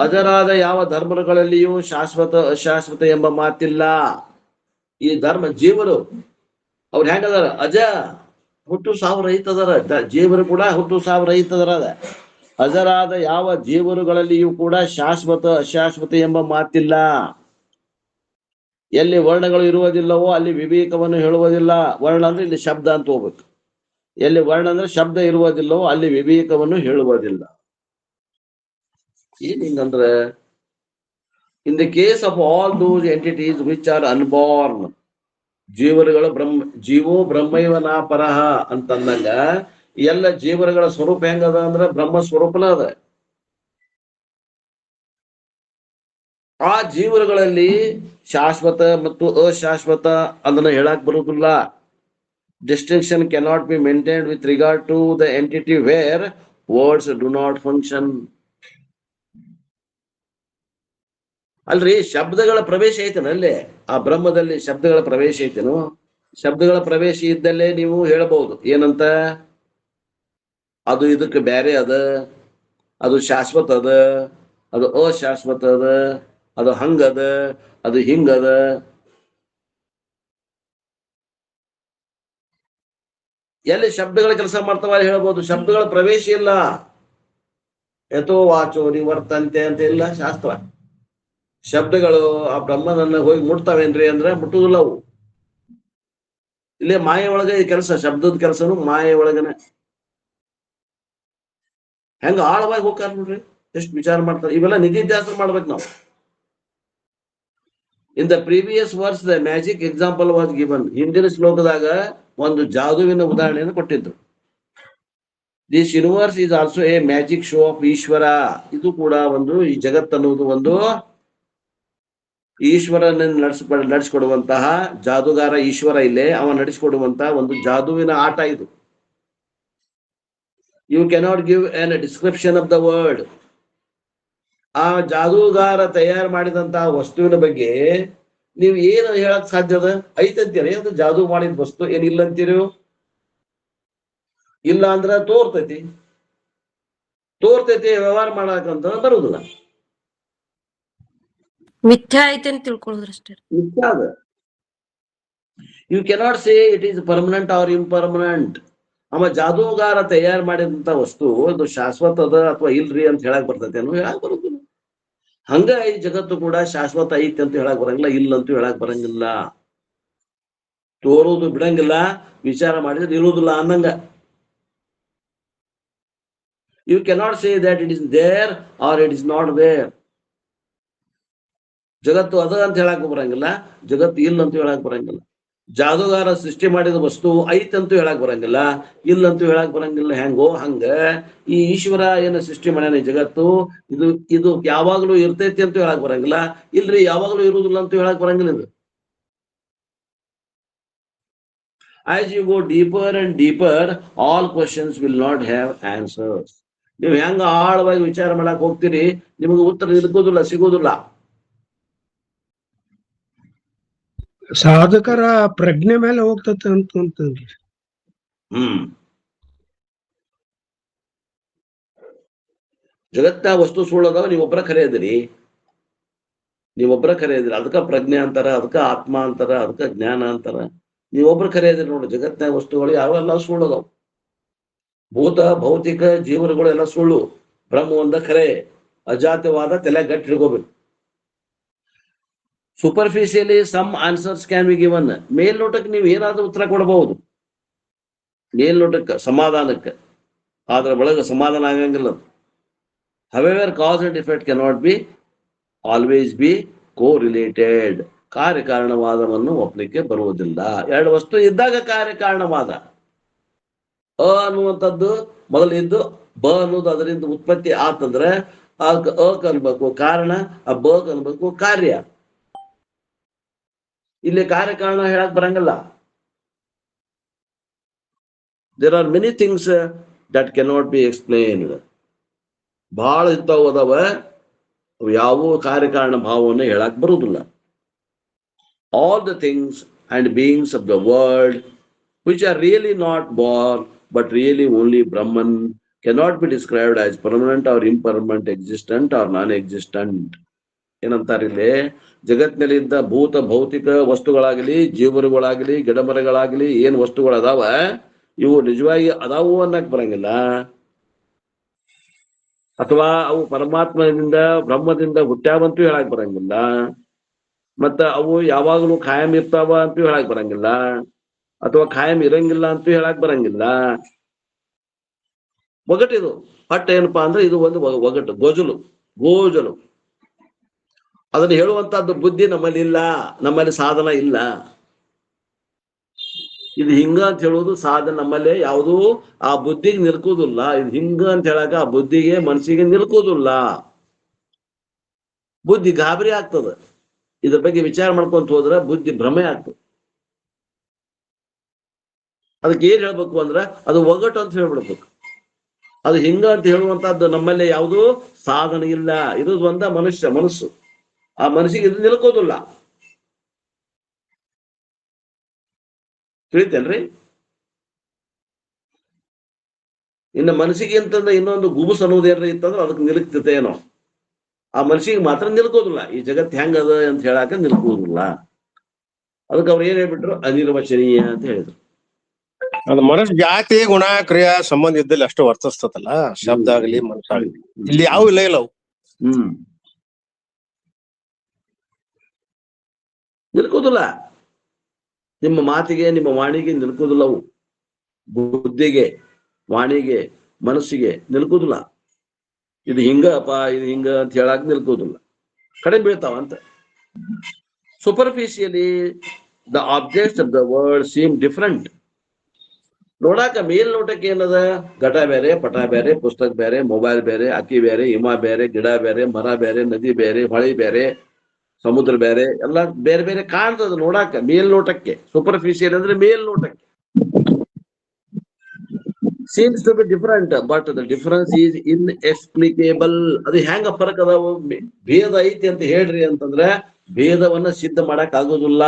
ಅಜರಾದ ಯಾವ ಧರ್ಮಗಳಲ್ಲಿಯೂ ಶಾಶ್ವತ ಅಶಾಶ್ವತ ಎಂಬ ಮಾತಿಲ್ಲ. ಈ ಧರ್ಮ ಜೀವರು ಅವ್ರು ಹೆಂಗದಾರ? ಅಜ, ಹುಟ್ಟು ಸಾವು ರಹಿತ ಅದಾರ. ಜೀವರು ಕೂಡ ಹುಟ್ಟು ಸಾವು ರಹಿತ ಅದಾರ. ಅಜರಾದ ಯಾವ ಜೀವರುಗಳಲ್ಲಿಯೂ ಕೂಡ ಶಾಶ್ವತ ಅಶಾಶ್ವತ ಎಂಬ ಮಾತಿಲ್ಲ. ಎಲ್ಲಿ ವರ್ಣಗಳು ಇರುವುದಿಲ್ಲವೋ ಅಲ್ಲಿ ವಿವೇಕವನ್ನು ಹೇಳುವುದಿಲ್ಲ. ವರ್ಣ ಅಂದ್ರೆ ಇಲ್ಲಿ ಶಬ್ದ ಅಂತ ಹೋಗ್ಬೇಕು. ಎಲ್ಲಿ ವರ್ಣ ಅಂದ್ರೆ ಶಬ್ದ ಇರುವುದಿಲ್ಲವೋ ಅಲ್ಲಿ ವಿವೇಕವನ್ನು ಹೇಳುವುದಿಲ್ಲ. ಏನ್ ಹಿಂಗಂದ್ರೆ, in the case of all those entities which are unborn, ಜೀವರುಗಳು ಜೀವೋ ಬ್ರಹ್ಮೈವನ ಪರಹ ಅಂತಂದಾಗ, ಎಲ್ಲ ಜೀವರುಗಳ ಸ್ವರೂಪ ಹೆಂಗದ ಅಂದ್ರೆ ಬ್ರಹ್ಮ ಸ್ವರೂಪನ ಅದ. ಆ ಜೀವರುಗಳಲ್ಲಿ ಶಾಶ್ವತ ಮತ್ತು ಅಶಾಶ್ವತ ಅದನ್ನ ಹೇಳಕ್ ಬರುವುದಿಲ್ಲ. Distinction cannot be maintained with regard to the entity where words do not function. ಅಲ್ರಿ ಶಬ್ದಗಳ ಪ್ರವೇಶ ಐತೇನ ಅಲ್ಲೇ ಆ ಬ್ರಹ್ಮದಲ್ಲಿ ಶಬ್ದಗಳ ಪ್ರವೇಶ ಐತೇನು? ಶಬ್ದಗಳ ಪ್ರವೇಶ ಇದ್ದಲ್ಲೇ ನೀವು ಹೇಳಬಹುದು ಏನಂತ, ಅದು ಇದಕ್ಕೆ ಬ್ಯಾರೆ ಅದ, ಅದು ಶಾಶ್ವತ ಅದ, ಅದು ಅಶಾಶ್ವತ ಅದ, ಅದು ಹಂಗದ, ಅದು ಹಿಂಗದ. ಎಲ್ಲಿ ಶಬ್ದಗಳ ಕೆಲಸ ಮಾಡ್ತಾವ ಹೇಳ್ಬೋದು. ಶಬ್ದಗಳ ಪ್ರವೇಶ ಇಲ್ಲ. ಯಥೋ ವಾಚೋ ನಿವರ್ತಂತೆ ಅಂತ ಇಲ್ಲ ಶಾಸ್ತ್ರ. ಶಬ್ದಗಳು ಆ ಬ್ರಹ್ಮನನ್ನ ಹೋಗಿ ಮುಟ್ತಾವೇನ್ರಿ ಅಂದ್ರೆ ಮುಟ್ಟುದಿಲ್ಲ ಅವು. ಇಲ್ಲೇ ಮಾಯೆ ಒಳಗೆ ಈ ಕೆಲಸ, ಶಬ್ದದ ಕೆಲಸನು ಮಾಯೆ ಒಳಗನೆ. ಹೆಂಗ ಆಳವಾಗಿ ಹೋಗ್ತಾರ ನೋಡ್ರಿ, ಎಷ್ಟು ವಿಚಾರ ಮಾಡ್ತಾರೆ. ಇವೆಲ್ಲ ನಿಧಿಧ್ಯಾಸ ಮಾಡ್ಬೇಕು ನಾವು. In the previous verse the magic example was given. ಹಿಂದಿನ ಶ್ಲೋಕದಾಗ ಒಂದು ಜಾದುವಿನ ಉದಾಹರಣೆಯನ್ನು ಕೊಟ್ಟಿದ್ರು. This universe is also a magic show of Ishwara. ಇದು ಕೂಡ ಒಂದು, ಈ ಜಗತ್ತನ್ನುವುದು ಒಂದು ಈಶ್ವರನ ನಡೆಸಿಕೊಡುವಂತಹ ಜಾದುಗಾರ ಈಶ್ವರ ಇಲ್ಲೇ ಅವ ನಡೆಸಿಕೊಡುವಂತಹ ಒಂದು ಜಾದುವಿನ ಆಟ ಇದು. You cannot give an description of the word. ಆ ಜಾದೂಗಾರ ತಯಾರು ಮಾಡಿದಂತಹ ವಸ್ತುವಿನ ಬಗ್ಗೆ ನೀವು ಏನು ಹೇಳಕ್ ಸಾಧ್ಯದ? ಐತಂತೀರಿ ಅದು ಜಾದೂ ಮಾಡಿದ ವಸ್ತು, ಏನಿಲ್ಲ ಅಂತೀರಿ? ಇಲ್ಲ ಅಂದ್ರ ತೋರ್ತೈತಿ ವ್ಯವಹಾರ ಮಾಡಕಂತ ಬರುದಿಲ್ಲ. ಮಿಥ್ಯಾ ಐತೆ ಅಂತ ತಿಳ್ಕೊಳ್ಳೋದ್ರಷ್ಟೇ. You cannot say it is permanent or impermanent. ಅವ ಜಾದೂಗಾರ ತಯಾರು ಮಾಡಿದಂತ ವಸ್ತು ಅದು ಶಾಶ್ವತ ಅದ ಅಥವಾ ಇಲ್ರಿ ಅಂತ ಹೇಳಕ್ ಬರ್ತೈತಿ ಅನ್ನೋ ಹೇಳಕ್ ಬರುದಿಲ್ಲ. ಹಂಗ ಈ ಜಗತ್ತು ಕೂಡ ಶಾಶ್ವತ ಐತಿ ಅಂತ ಹೇಳಕ್ ಬರಂಗಿಲ್ಲ, ಇಲ್ಲ ಅಂತೂ ಹೇಳಕ್ ಬರಂಗಿಲ್ಲ. ತೋರುದು ಬಿಡಂಗಿಲ್ಲ, ವಿಚಾರ ಮಾಡಿದ್ರೆ ಇರುವುದಿಲ್ಲ ಅನ್ನಂಗ. You cannot say that it is there or it is not there. ಜಗತ್ತು ಅದ ಅಂತ ಹೇಳಕ್ ಬರಂಗಿಲ್ಲ, ಜಗತ್ತು ಇಲ್ಲ ಅಂತ ಹೇಳಕ್ ಬರಂಗಿಲ್ಲ. ಜಾದೂಗಾರ ಸೃಷ್ಟಿ ಮಾಡಿದ ವಸ್ತು ಐತಂತೂ ಹೇಳಕ್ ಬರಂಗಿಲ್ಲ, ಇಲ್ಲಂತೂ ಹೇಳಕ್ ಬರಂಗಿಲ್ಲ. ಹೆಂಗೋ ಹಂಗ ಈ ಈಶ್ವರ ಏನು ಸೃಷ್ಟಿ ಮಾಡ್ಯಾನ ಈ ಜಗತ್ತು, ಇದು ಯಾವಾಗ್ಲೂ ಇರ್ತೈತಿ ಅಂತ ಹೇಳಕ್ ಬರಂಗಿಲ್ಲ, ಇಲ್ರಿ ಯಾವಾಗ್ಲೂ ಇರುವುದಿಲ್ಲ ಅಂತ ಹೇಳಕ್ ಬರಂಗಿಲ್ಲ. ಇದು as you go deeper and deeper, all questions will not have answers. ನೀವು ಹೆಂಗ ಆಳವಾಗಿ ವಿಚಾರ ಮಾಡಕ್ ಹೋಗ್ತೀರಿ, ನಿಮಗೆ ಉತ್ತರ ಇರ್ಕೋದಿಲ್ಲ, ಸಿಗೋದಿಲ್ಲ. ಸಾಧಕರ ಪ್ರಜ್ಞೆ ಮೇಲೆ ಹೋಗ್ತತೆ ಅಂತಂದ್ರಿ. ಜಗತ್ತ ವಸ್ತು ಸುಳ್ಳದಾವ, ನೀವೊಬ್ಬರ ಖರೆ ಅದಿರಿ. ಅದಕ್ಕ ಪ್ರಜ್ಞೆ ಅಂತಾರ, ಅದಕ್ಕ ಆತ್ಮ ಅಂತಾರ, ಅದಕ್ಕ ಜ್ಞಾನ ಅಂತಾರ. ನೀವೊಬ್ರು ಖರೆ ಅದಿರಿ ನೋಡಿ. ಜಗತ್ತಿನ ವಸ್ತುಗಳು ಯಾವೆಲ್ಲ ಸುಳ್ಳದಾವ. ಭೂತ ಭೌತಿಕ ಜೀವನಗಳು ಎಲ್ಲ ಸುಳ್ಳು, ಬ್ರಹ್ಮ ಒಂದ ಖರೆ. ಅಜಾತವಾದ ತಲೆ ಗಟ್ಟಿ ಹಿಡ್ಕೋಬೇಕು. Superficially some answers can be given. ಮೇಲ್ನೋಟಕ್ಕೆ ನೀವು ಏನಾದ್ರೂ ಉತ್ತರ ಕೊಡಬಹುದು, ಮೇಲ್ನೋಟಕ್ಕೆ ಸಮಾಧಾನಕ್ಕೆ, ಆದ್ರ ಒಳಗೆ ಸಮಾಧಾನ ಆಗಂಗಿಲ್ಲ. However cause and effect cannot be always be correlated. ಕಾರ್ಯಕಾರಣವಾದವನ್ನು ಒಪ್ಪಲಿಕ್ಕೆ ಬರುವುದಿಲ್ಲ. ಎರಡು ವಸ್ತು ಇದ್ದಾಗ ಕಾರ್ಯಕಾರಣವಾದ. ಅ ಅನ್ನುವಂಥದ್ದು ಮೊದಲಿದ್ದು, ಬ ಅನ್ನೋದು ಅದರಿಂದ ಉತ್ಪತ್ತಿ ಆತಂದ್ರೆ ಅ ಕನ್ಬೇಕು ಕಾರಣ, ಆ ಬ ಕನ್ಬೇಕು ಕಾರ್ಯ. ಇಲ್ಲಿ ಕಾರ್ಯಕಾರಣ ಹೇಳಕ್ ಬರಂಗಿಲ್ಲ. There are many things that cannot be explained. ಬಹಳ ಇಂಥವು ಅದಾವ, ಯಾವ ಕಾರ್ಯಕಾರಣ ಭಾವವನ್ನು ಹೇಳಕ್ ಬರುವುದಿಲ್ಲ. All the things and beings of the world which are really not born but really only Brahman cannot be described as permanent or impermanent, existent or non-existent. ಏನಂತಾರೆ ಇಲ್ಲಿ, ಜಗತ್ತಿನಲ್ಲಿದ್ದ ಭೂತ ಭೌತಿಕ ವಸ್ತುಗಳಾಗಲಿ, ಜೀವರುಗಳಾಗಲಿ, ಗಿಡಮರಗಳಾಗಲಿ, ಏನ್ ವಸ್ತುಗಳು ಅದಾವ ಇವು ನಿಜವಾಗಿ ಅದಾವು ಅನ್ನಕ್ ಬರಂಗಿಲ್ಲ. ಅಥವಾ ಅವು ಪರಮಾತ್ಮದಿಂದ ಬ್ರಹ್ಮದಿಂದ ಹುಟ್ಟ್ಯಾವಂತೂ ಹೇಳಕ್ ಬರಂಗಿಲ್ಲ. ಮತ್ತ ಅವು ಯಾವಾಗಲೂ ಖಾಯಂ ಇರ್ತಾವ ಅಂತೂ ಹೇಳಕ್ ಬರಂಗಿಲ್ಲ, ಅಥವಾ ಖಾಯಂ ಇರಂಗಿಲ್ಲ ಅಂತೂ ಹೇಳಕ್ ಬರಂಗಿಲ್ಲ. ಒಗಟಿದು ಪಟ್ಟ ಏನಪ್ಪಾ ಅಂದ್ರೆ ಇದು ಒಂದು ಒಗಟು, ಗೋಜಲು. ಅದನ್ನು ಹೇಳುವಂತಹದ್ದು ಬುದ್ಧಿ ನಮ್ಮಲ್ಲಿ ಇಲ್ಲ, ನಮ್ಮಲ್ಲಿ ಸಾಧನ ಇಲ್ಲ. ಇದು ಹಿಂಗ ಅಂತ ಹೇಳುವುದು ಸಾಧನ ನಮ್ಮಲ್ಲಿ ಯಾವುದೂ ಆ ಬುದ್ಧಿಗೆ ನಿಲ್ಕುವುದಿಲ್ಲ. ಇದು ಹಿಂಗ ಅಂತ ಹೇಳಕ ಆ ಬುದ್ಧಿಗೆ ಮನಸ್ಸಿಗೆ ನಿಲ್ಕುವುದಿಲ್ಲ. ಬುದ್ಧಿ ಗಾಬರಿ ಆಗ್ತದ. ಇದ್ರ ಬಗ್ಗೆ ವಿಚಾರ ಮಾಡ್ಕೊಂತ ಹೋದ್ರೆ ಬುದ್ಧಿ ಭ್ರಮೆ ಆಗ್ತದೆ. ಅದಕ್ಕೆ ಏನ್ ಹೇಳ್ಬೇಕು ಅಂದ್ರ ಅದು ಒಗಟು ಅಂತ ಹೇಳ್ಬಿಡ್ಬೇಕು. ಅದು ಹಿಂಗ ಅಂತ ಹೇಳುವಂತಹದ್ದು ನಮ್ಮಲ್ಲಿ ಯಾವುದೂ ಸಾಧನ ಇಲ್ಲ. ಇದು ಒಂದ ಮನಸ್ಸು. ಆ ಮನಸ್ಸಿಗೆ ಇದು ನಿಲ್ಕೋದಿಲ್ಲ. ತಿಳಿತೇನ್ರಿ? ಇನ್ನು ಮನಸ್ಸಿಗೆ ಅಂತಂದ್ರೆ ಇನ್ನೊಂದು ಗುಬುಸ್ ಅನ್ನೋದೇನ್ರ ಇತ್ತಂದ್ರೆ ಅದಕ್ಕೆ ನಿಲ್ಕ್ತೈತೆ ಏನೋ. ಆ ಮನಸ್ಸಿಗೆ ಮಾತ್ರ ನಿಲ್ಕೋದಿಲ್ಲ. ಈ ಜಗತ್ ಹೆಂಗದ ಅಂತ ಹೇಳಾಕ ನಿಲ್ಕೋದಿಲ್ಲ. ಅದಕ್ಕೆ ಅವ್ರು ಏನ್ ಹೇಳ್ಬಿಟ್ರು, ಅನಿರ್ವಚನೀಯ ಅಂತ ಹೇಳಿದ್ರು. ಅದು ಮನಸ್ ಜಾತಿ ಗುಣ ಕ್ರಿಯಾ ಸಂಬಂಧ ಇದ್ದಲ್ಲಿ ಅಷ್ಟು ವರ್ತಿಸ್ತದಲ್ಲ, ಶಬ್ದ ಆಗ್ಲಿ ಮನಸ್ಸಾಗ್ಲಿ. ಇಲ್ಲಿ ಯಾವ ಇಲ್ಲ ಅವು. ನಿಲ್ಕೋದಿಲ್ಲ. ನಿಮ್ಮ ಮಾತಿಗೆ, ನಿಮ್ಮ ವಾಣಿಗೆ ನಿಲ್ಕೋದಿಲ್ಲ ಅವು. ಬುದ್ಧಿಗೆ, ವಾಣಿಗೆ, ಮನಸ್ಸಿಗೆ ನಿಲ್ಕೋದಿಲ್ಲ. ಇದು ಹಿಂಗಪ್ಪ, ಇದು ಹಿಂಗ ಅಂತ ಹೇಳಕ್ ನಿಲ್ಕೋದಿಲ್ಲ. ಕಡಿಮೆ ಬೀಳ್ತಾವಂತ. Superficially the objects of the world seem different. ನೋಡಾಕ ಮೇಲ್ನೋಟಕ್ಕೆ ಏನದ, ಘಟ ಬೇರೆ, ಪಟ ಬೇರೆ, ಪುಸ್ತಕ ಬೇರೆ, ಮೊಬೈಲ್ ಬೇರೆ, ಅಕ್ಕಿ ಬೇರೆ, ಹಿಮ ಬೇರೆ, ಗಿಡ ಬೇರೆ, ಮರ ಬೇರೆ, ನದಿ ಬೇರೆ, ಹೊಳಿ ಬೇರೆ, ಸಮುದ್ರ ಬೇರೆ, ಎಲ್ಲ ಬೇರೆ ಬೇರೆ ಕಾಣ್ತದ ನೋಡಾಕ ಮೇಲ್ನೋಟಕ್ಕೆ. ಸೂಪರ್ಫಿಷಿಯಲ್ ಅಂದ್ರೆ ಮೇಲ್ನೋಟಕ್ಕೆ. Seems to be different but the difference is inexplicable. ಅದು ಹೆಂಗ ಫರಕ್ ಅದಾವು, ಭೇದ ಐತಿ ಅಂತ ಹೇಳ್ರಿ ಅಂತಂದ್ರೆ ಭೇದವನ್ನ ಸಿದ್ಧ ಮಾಡಕ್ ಆಗೋದಿಲ್ಲ.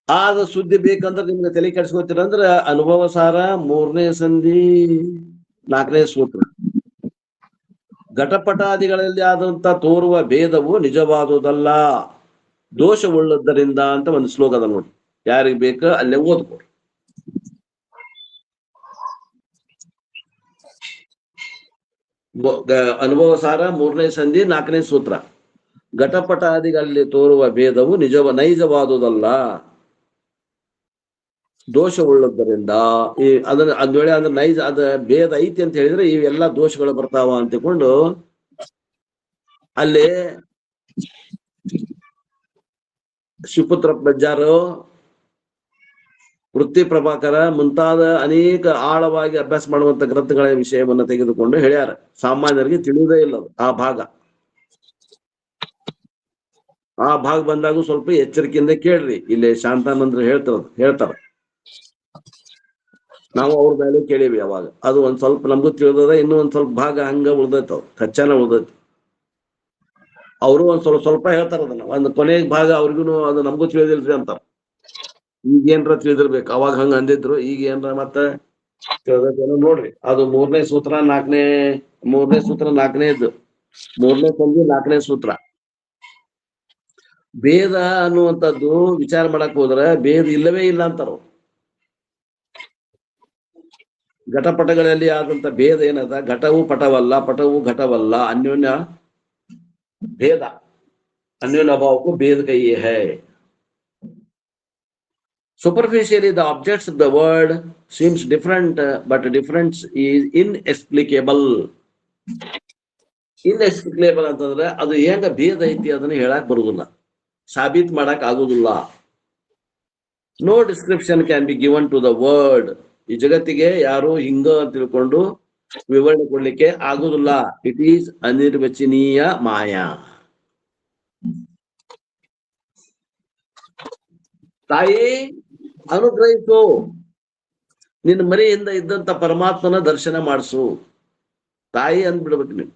ಆದ ಸುದ್ದಿ ಬೇಕಂದ್ರೆ ನಿಮ್ಗೆ ತಲೆ ಕೆಡ್ಸ್ಕೊತೀರ ಅಂದ್ರ ಅನುಭವ ಸಾರ 3ನೇ ಸಂಧಿ 4ನೇ ಸೂತ್ರ. ಘಟಪಟಾದಿಗಳಲ್ಲಿ ಆದಂತ ತೋರುವ ಭೇದವು ನಿಜವಾದುದಲ್ಲ, ದೋಷವುಳ್ಳದ್ದರಿಂದ ಅಂತ ಒಂದು ಶ್ಲೋಕ ಅದ ನೋಡಿ. ಯಾರಿಗ್ ಬೇಕ ಅಲ್ಲೇ ಓದ್ಕೊಡ್ರಿ. ಅನುಭವ ಸಾರ 3ನೇ ಸಂಧಿ 4ನೇ ಸೂತ್ರ. ಘಟಪಟಾದಿಗಳಲ್ಲಿ ತೋರುವ ಭೇದವು ನೈಜವಾದುದಲ್ಲ, ದೋಷವುಳ್ಳದ್ದರಿಂದ. ಅದನ್ನ ಒಂದ್ ವೇಳೆ ಅಂದ್ರೆ ನೈಜ ಅದ ಭೇದ ಐತಿ ಅಂತ ಹೇಳಿದ್ರೆ ಇವೆಲ್ಲ ದೋಷಗಳು ಬರ್ತಾವ ಅಂತ ತಿಳ್ಕೊಂಡು ಅಲ್ಲಿ ಶಿವಪುತ್ರ ಬಜ್ಜಾರು, ವೃತ್ತಿ ಪ್ರಭಾಕರ ಮುಂತಾದ ಅನೇಕ ಆಳವಾಗಿ ಅಭ್ಯಾಸ ಮಾಡುವಂತ ಗ್ರಂಥಗಳ ವಿಷಯವನ್ನ ತೆಗೆದುಕೊಂಡು ಹೇಳ್ಯಾರ. ಸಾಮಾನ್ಯರಿಗೆ ತಿಳಿಯುವುದೇ ಇಲ್ಲ ಆ ಭಾಗ. ಆ ಭಾಗ ಬಂದಾಗ ಸ್ವಲ್ಪ ಎಚ್ಚರಿಕೆಯಿಂದ ಕೇಳ್ರಿ. ಇಲ್ಲಿ ಶಾಂತಾನಂದ್ರ ಹೇಳ್ತಾರ. ನಾವು ಅವ್ರ ಮೇಲೆ ಕೇಳೀವಿ. ಅವಾಗ ಅದು ಒಂದ್ ಸ್ವಲ್ಪ ನಮಗೂ ತಿಳಿದದ. ಇನ್ನೂ ಒಂದ್ ಸ್ವಲ್ಪ ಭಾಗ ಹಂಗ ಉಳ್ದೈತವ್, ಕಚ್ಚಾನ ಉಳ್ದೈತಿ. ಅವರು ಒಂದ್ ಸ್ವಲ್ಪ ಹೇಳ್ತಾರ. ಅದನ್ನ ಒಂದ್ ಕೊನೆ ಭಾಗ ಅವ್ರಿಗೂ ಅದು ನಮಗೂ ತಿಳಿದಿಲ್ರಿ ಅಂತಾರ. ಈಗೇನ್ರ ತಿಳಿದಿರ್ಬೇಕು. ಅವಾಗ ಹಂಗ ಅಂದಿದ್ರು, ಈಗ ಏನ್ರ ಮತ್ತೆ ತಿಳಿದೈತೇನೋ ನೋಡ್ರಿ. ಅದು 3ನೇ ಸೂತ್ರ 4ನೇ 4ನೇದ್ದು 3ನೇ ಸಂಧಿ 4ನೇ ಸೂತ್ರ. ಭೇದ ಅನ್ನುವಂಥದ್ದು ವಿಚಾರ ಮಾಡಕ್ ಹೋದ್ರೆ ಭೇದ ಇಲ್ಲವೇ ಇಲ್ಲ ಅಂತಾರ. ಘಟಪಟಗಳಲ್ಲಿ ಆದಂತ ಭೇದ ಏನದ, ಘಟವು ಪಟವಲ್ಲ, ಪಟವು ಘಟವಲ್ಲ, ಅನ್ಯೋನ್ಯ ಭೇದ, ಅನ್ಯೋನ್ಯ ಅಭಾವಕ್ಕೂ ಭೇದ ಕೈಯೇ high. Superficially, the objects of the world seems different, but difference is inexplicable. Inexplicable ಅಂತಂದ್ರೆ ಅದು ಹೆಂಗ ಭೇದ ಐತಿ ಅದನ್ನ ಹೇಳಕ್ ಬರುದಿಲ್ಲ, ಸಾಬೀತ್ ಮಾಡಕ್ ಆಗುದಿಲ್ಲ. No description can be given to the word. ಈ ಜಗತ್ತಿಗೆ ಯಾರು ಹಿಂಗ ಅಂತ ತಿಳ್ಕೊಂಡು ವಿವರಣೆ ಕೊಡ್ಲಿಕ್ಕೆ ಆಗುದಿಲ್ಲ. ಇಟ್ ಈಸ್ ಅನಿರ್ವಚನೀಯ ಮಾಯಾ. ತಾಯಿ ಅನುಗ್ರಹಿಸು, ನಿನ್ನ ಮನೆಯಿಂದ ಇದ್ದಂತ ಪರಮಾತ್ಮನ ದರ್ಶನ ಮಾಡಿಸು. ತಾಯಿ ಅಂದ್ಬಿಡ್ಬೇಕು ನೀವು.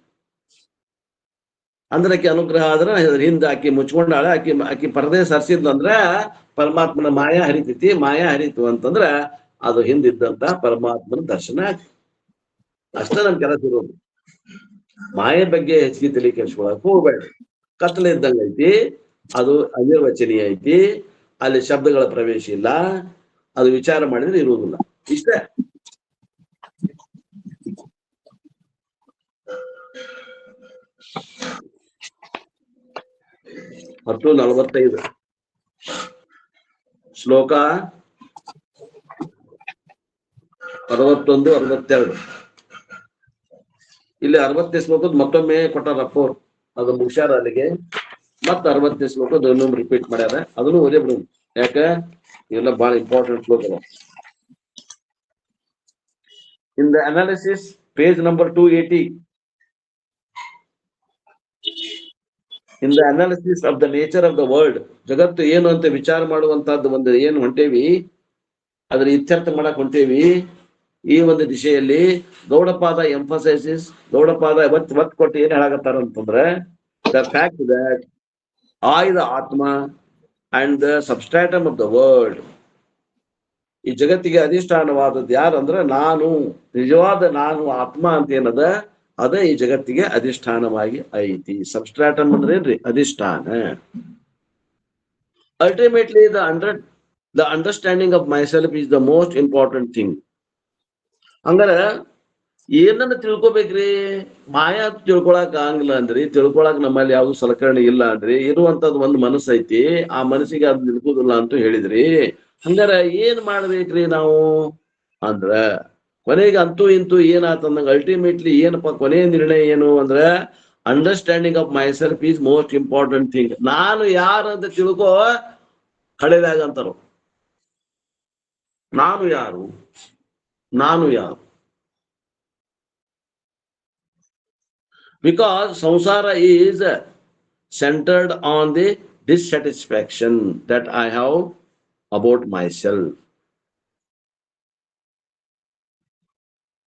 ಅಂದ್ರೆ ಆಕಿ ಅನುಗ್ರಹ ಆದ್ರೆ ಹಿಂದ ಆಕಿ ಮುಚ್ಕೊಂಡಾಳೆ, ಆಕಿ ಪರದೆ ಸರಿಸಿದ್ಲಂದ್ರ ಪರಮಾತ್ಮನ ಮಾಯಾ ಹರಿತೈತಿ. ಮಾಯಾ ಹರಿತು ಅಂತಂದ್ರ ಅದು ಹಿಂದಿದ್ದಂತ ಪರಮಾತ್ಮನ ದರ್ಶನ ಅಷ್ಟ ನಮ್ ಕೆಲಸ ಇರೋದು. ಮಾಯೆ ಬಗ್ಗೆ ಹೆಚ್ಚಿಗೆ ತಲೆ ಕೆಡ್ಸ್ಕೊಳಕ್ ಹೋಗ್ಬೇಡ್ರಿ. ಕತ್ತಲೆ ಇದ್ದಂಗ ಐತಿ, ಅದು ಅನಿರ್ವಚನೀಯ ಐತಿ, ಅಲ್ಲಿ ಶಬ್ದಗಳ ಪ್ರವೇಶ ಇಲ್ಲ, ಅದು ವಿಚಾರ ಮಾಡಿದ್ರೆ ಇರುವುದಿಲ್ಲ. ಇಷ್ಟೇ. ಮತ್ತು 45 ಶ್ಲೋಕ 61, 62. ಇಲ್ಲಿ 60ನೇ ಶ್ಲೋಕದ ಮತ್ತೊಮ್ಮೆ ಕೊಟ್ಟಾರಪ್ಪ, ಅದು ಮುಗ್ಸ್ಯಾರ ಅಲ್ಲಿಗೆ. ಮತ್ತ 60ನೇ ಶ್ಲೋಕದ ಇನ್ನೊಮ್ಮೆ ರಿಪೀಟ್ ಮಾಡ್ಯಾರ. ಅದನ್ನು ಓದೇ ಬಿಡು, ಯಾಕ ಇವೆಲ್ಲ ಬಹಳ ಇಂಪಾರ್ಟೆಂಟ್ ಶ್ಲೋಕ. In the analysis page number 280, in the analysis of the nature of the world, ಜಗತ್ತು ಏನು ಅಂತ ವಿಚಾರ ಮಾಡುವಂತಹದ್ದು ಒಂದು ಏನು ಹೊಂಟೇವಿ, ಅದ್ರ ಇತ್ಯರ್ಥ ಮಾಡಕ್ ಹೊಂಟೇವಿ. ಈ ಒಂದು ದಿಶೆಯಲ್ಲಿ ಗೌಡಪಾದ ಎಂಫಸೈಸಿಸ್, ಗೌಡಪಾದ ಒತ್ತು ಕೊಟ್ಟು ಏನ್ ಹೇಳಾಕತ್ತಾರ ಅಂತಂದ್ರೆ the fact that I the atma and the substratum of the world, ಈ ಜಗತ್ತಿಗೆ ಅಧಿಷ್ಠಾನವಾದದ್ದು ಯಾರಂದ್ರೆ ನಾನು, ನಿಜವಾದ ನಾನು ಆತ್ಮ ಅಂತ ಏನದ ಅದೇ ಈ ಜಗತ್ತಿಗೆ ಅಧಿಷ್ಠಾನವಾಗಿ ಐತಿ. ಸಬ್ಸ್ಟ್ರಾಟಮ್ ಅಂದ್ರೆ ಏನ್ರಿ? ಅಧಿಷ್ಠಾನ. Ultimately the understanding of my self is the most important thing. ಹಂಗಾರ ಏನನ್ನ ತಿಳ್ಕೊಬೇಕ್ರಿ? ಮಾಯಾ ತಿಳ್ಕೊಳಕ್ ಆಗಂಗಿಲ್ಲ ಅಂದ್ರಿ, ತಿಳ್ಕೊಳಕ್ ನಮ್ಮಲ್ಲಿ ಯಾವ್ದು ಸಲಕರಣೆ ಇಲ್ಲ ಅಂದ್ರಿ, ಇರುವಂತದ್ ಒಂದು ಮನಸ್ಸು ಐತಿ, ಆ ಮನಸ್ಸಿಗೆ ಅದ್ ನಿಲ್ಕೋದಿಲ್ಲ ಅಂತ ಹೇಳಿದ್ರಿ. ಹಂಗಾರ ಏನ್ ಮಾಡ್ಬೇಕ್ರಿ ನಾವು ಅಂದ್ರ ಕೊನೆಗೆ ಅಂತೂ ಇಂತೂ ಏನಾತಂದಂಗ ಅಲ್ಟಿಮೇಟ್ಲಿ ಏನಪ್ಪಾ ಕೊನೆಯ ನಿರ್ಣಯ ಏನು ಅಂದ್ರ understanding of my self is most important thing. ನಾನು ಯಾರಂತ ತಿಳ್ಕೋ ಹಳೆದಾಗ ಅಂತಾರ. ನಾನು ಯಾರು? ನಾನು ಯಾರು? Because samsara is centered on the dissatisfaction that I have about myself.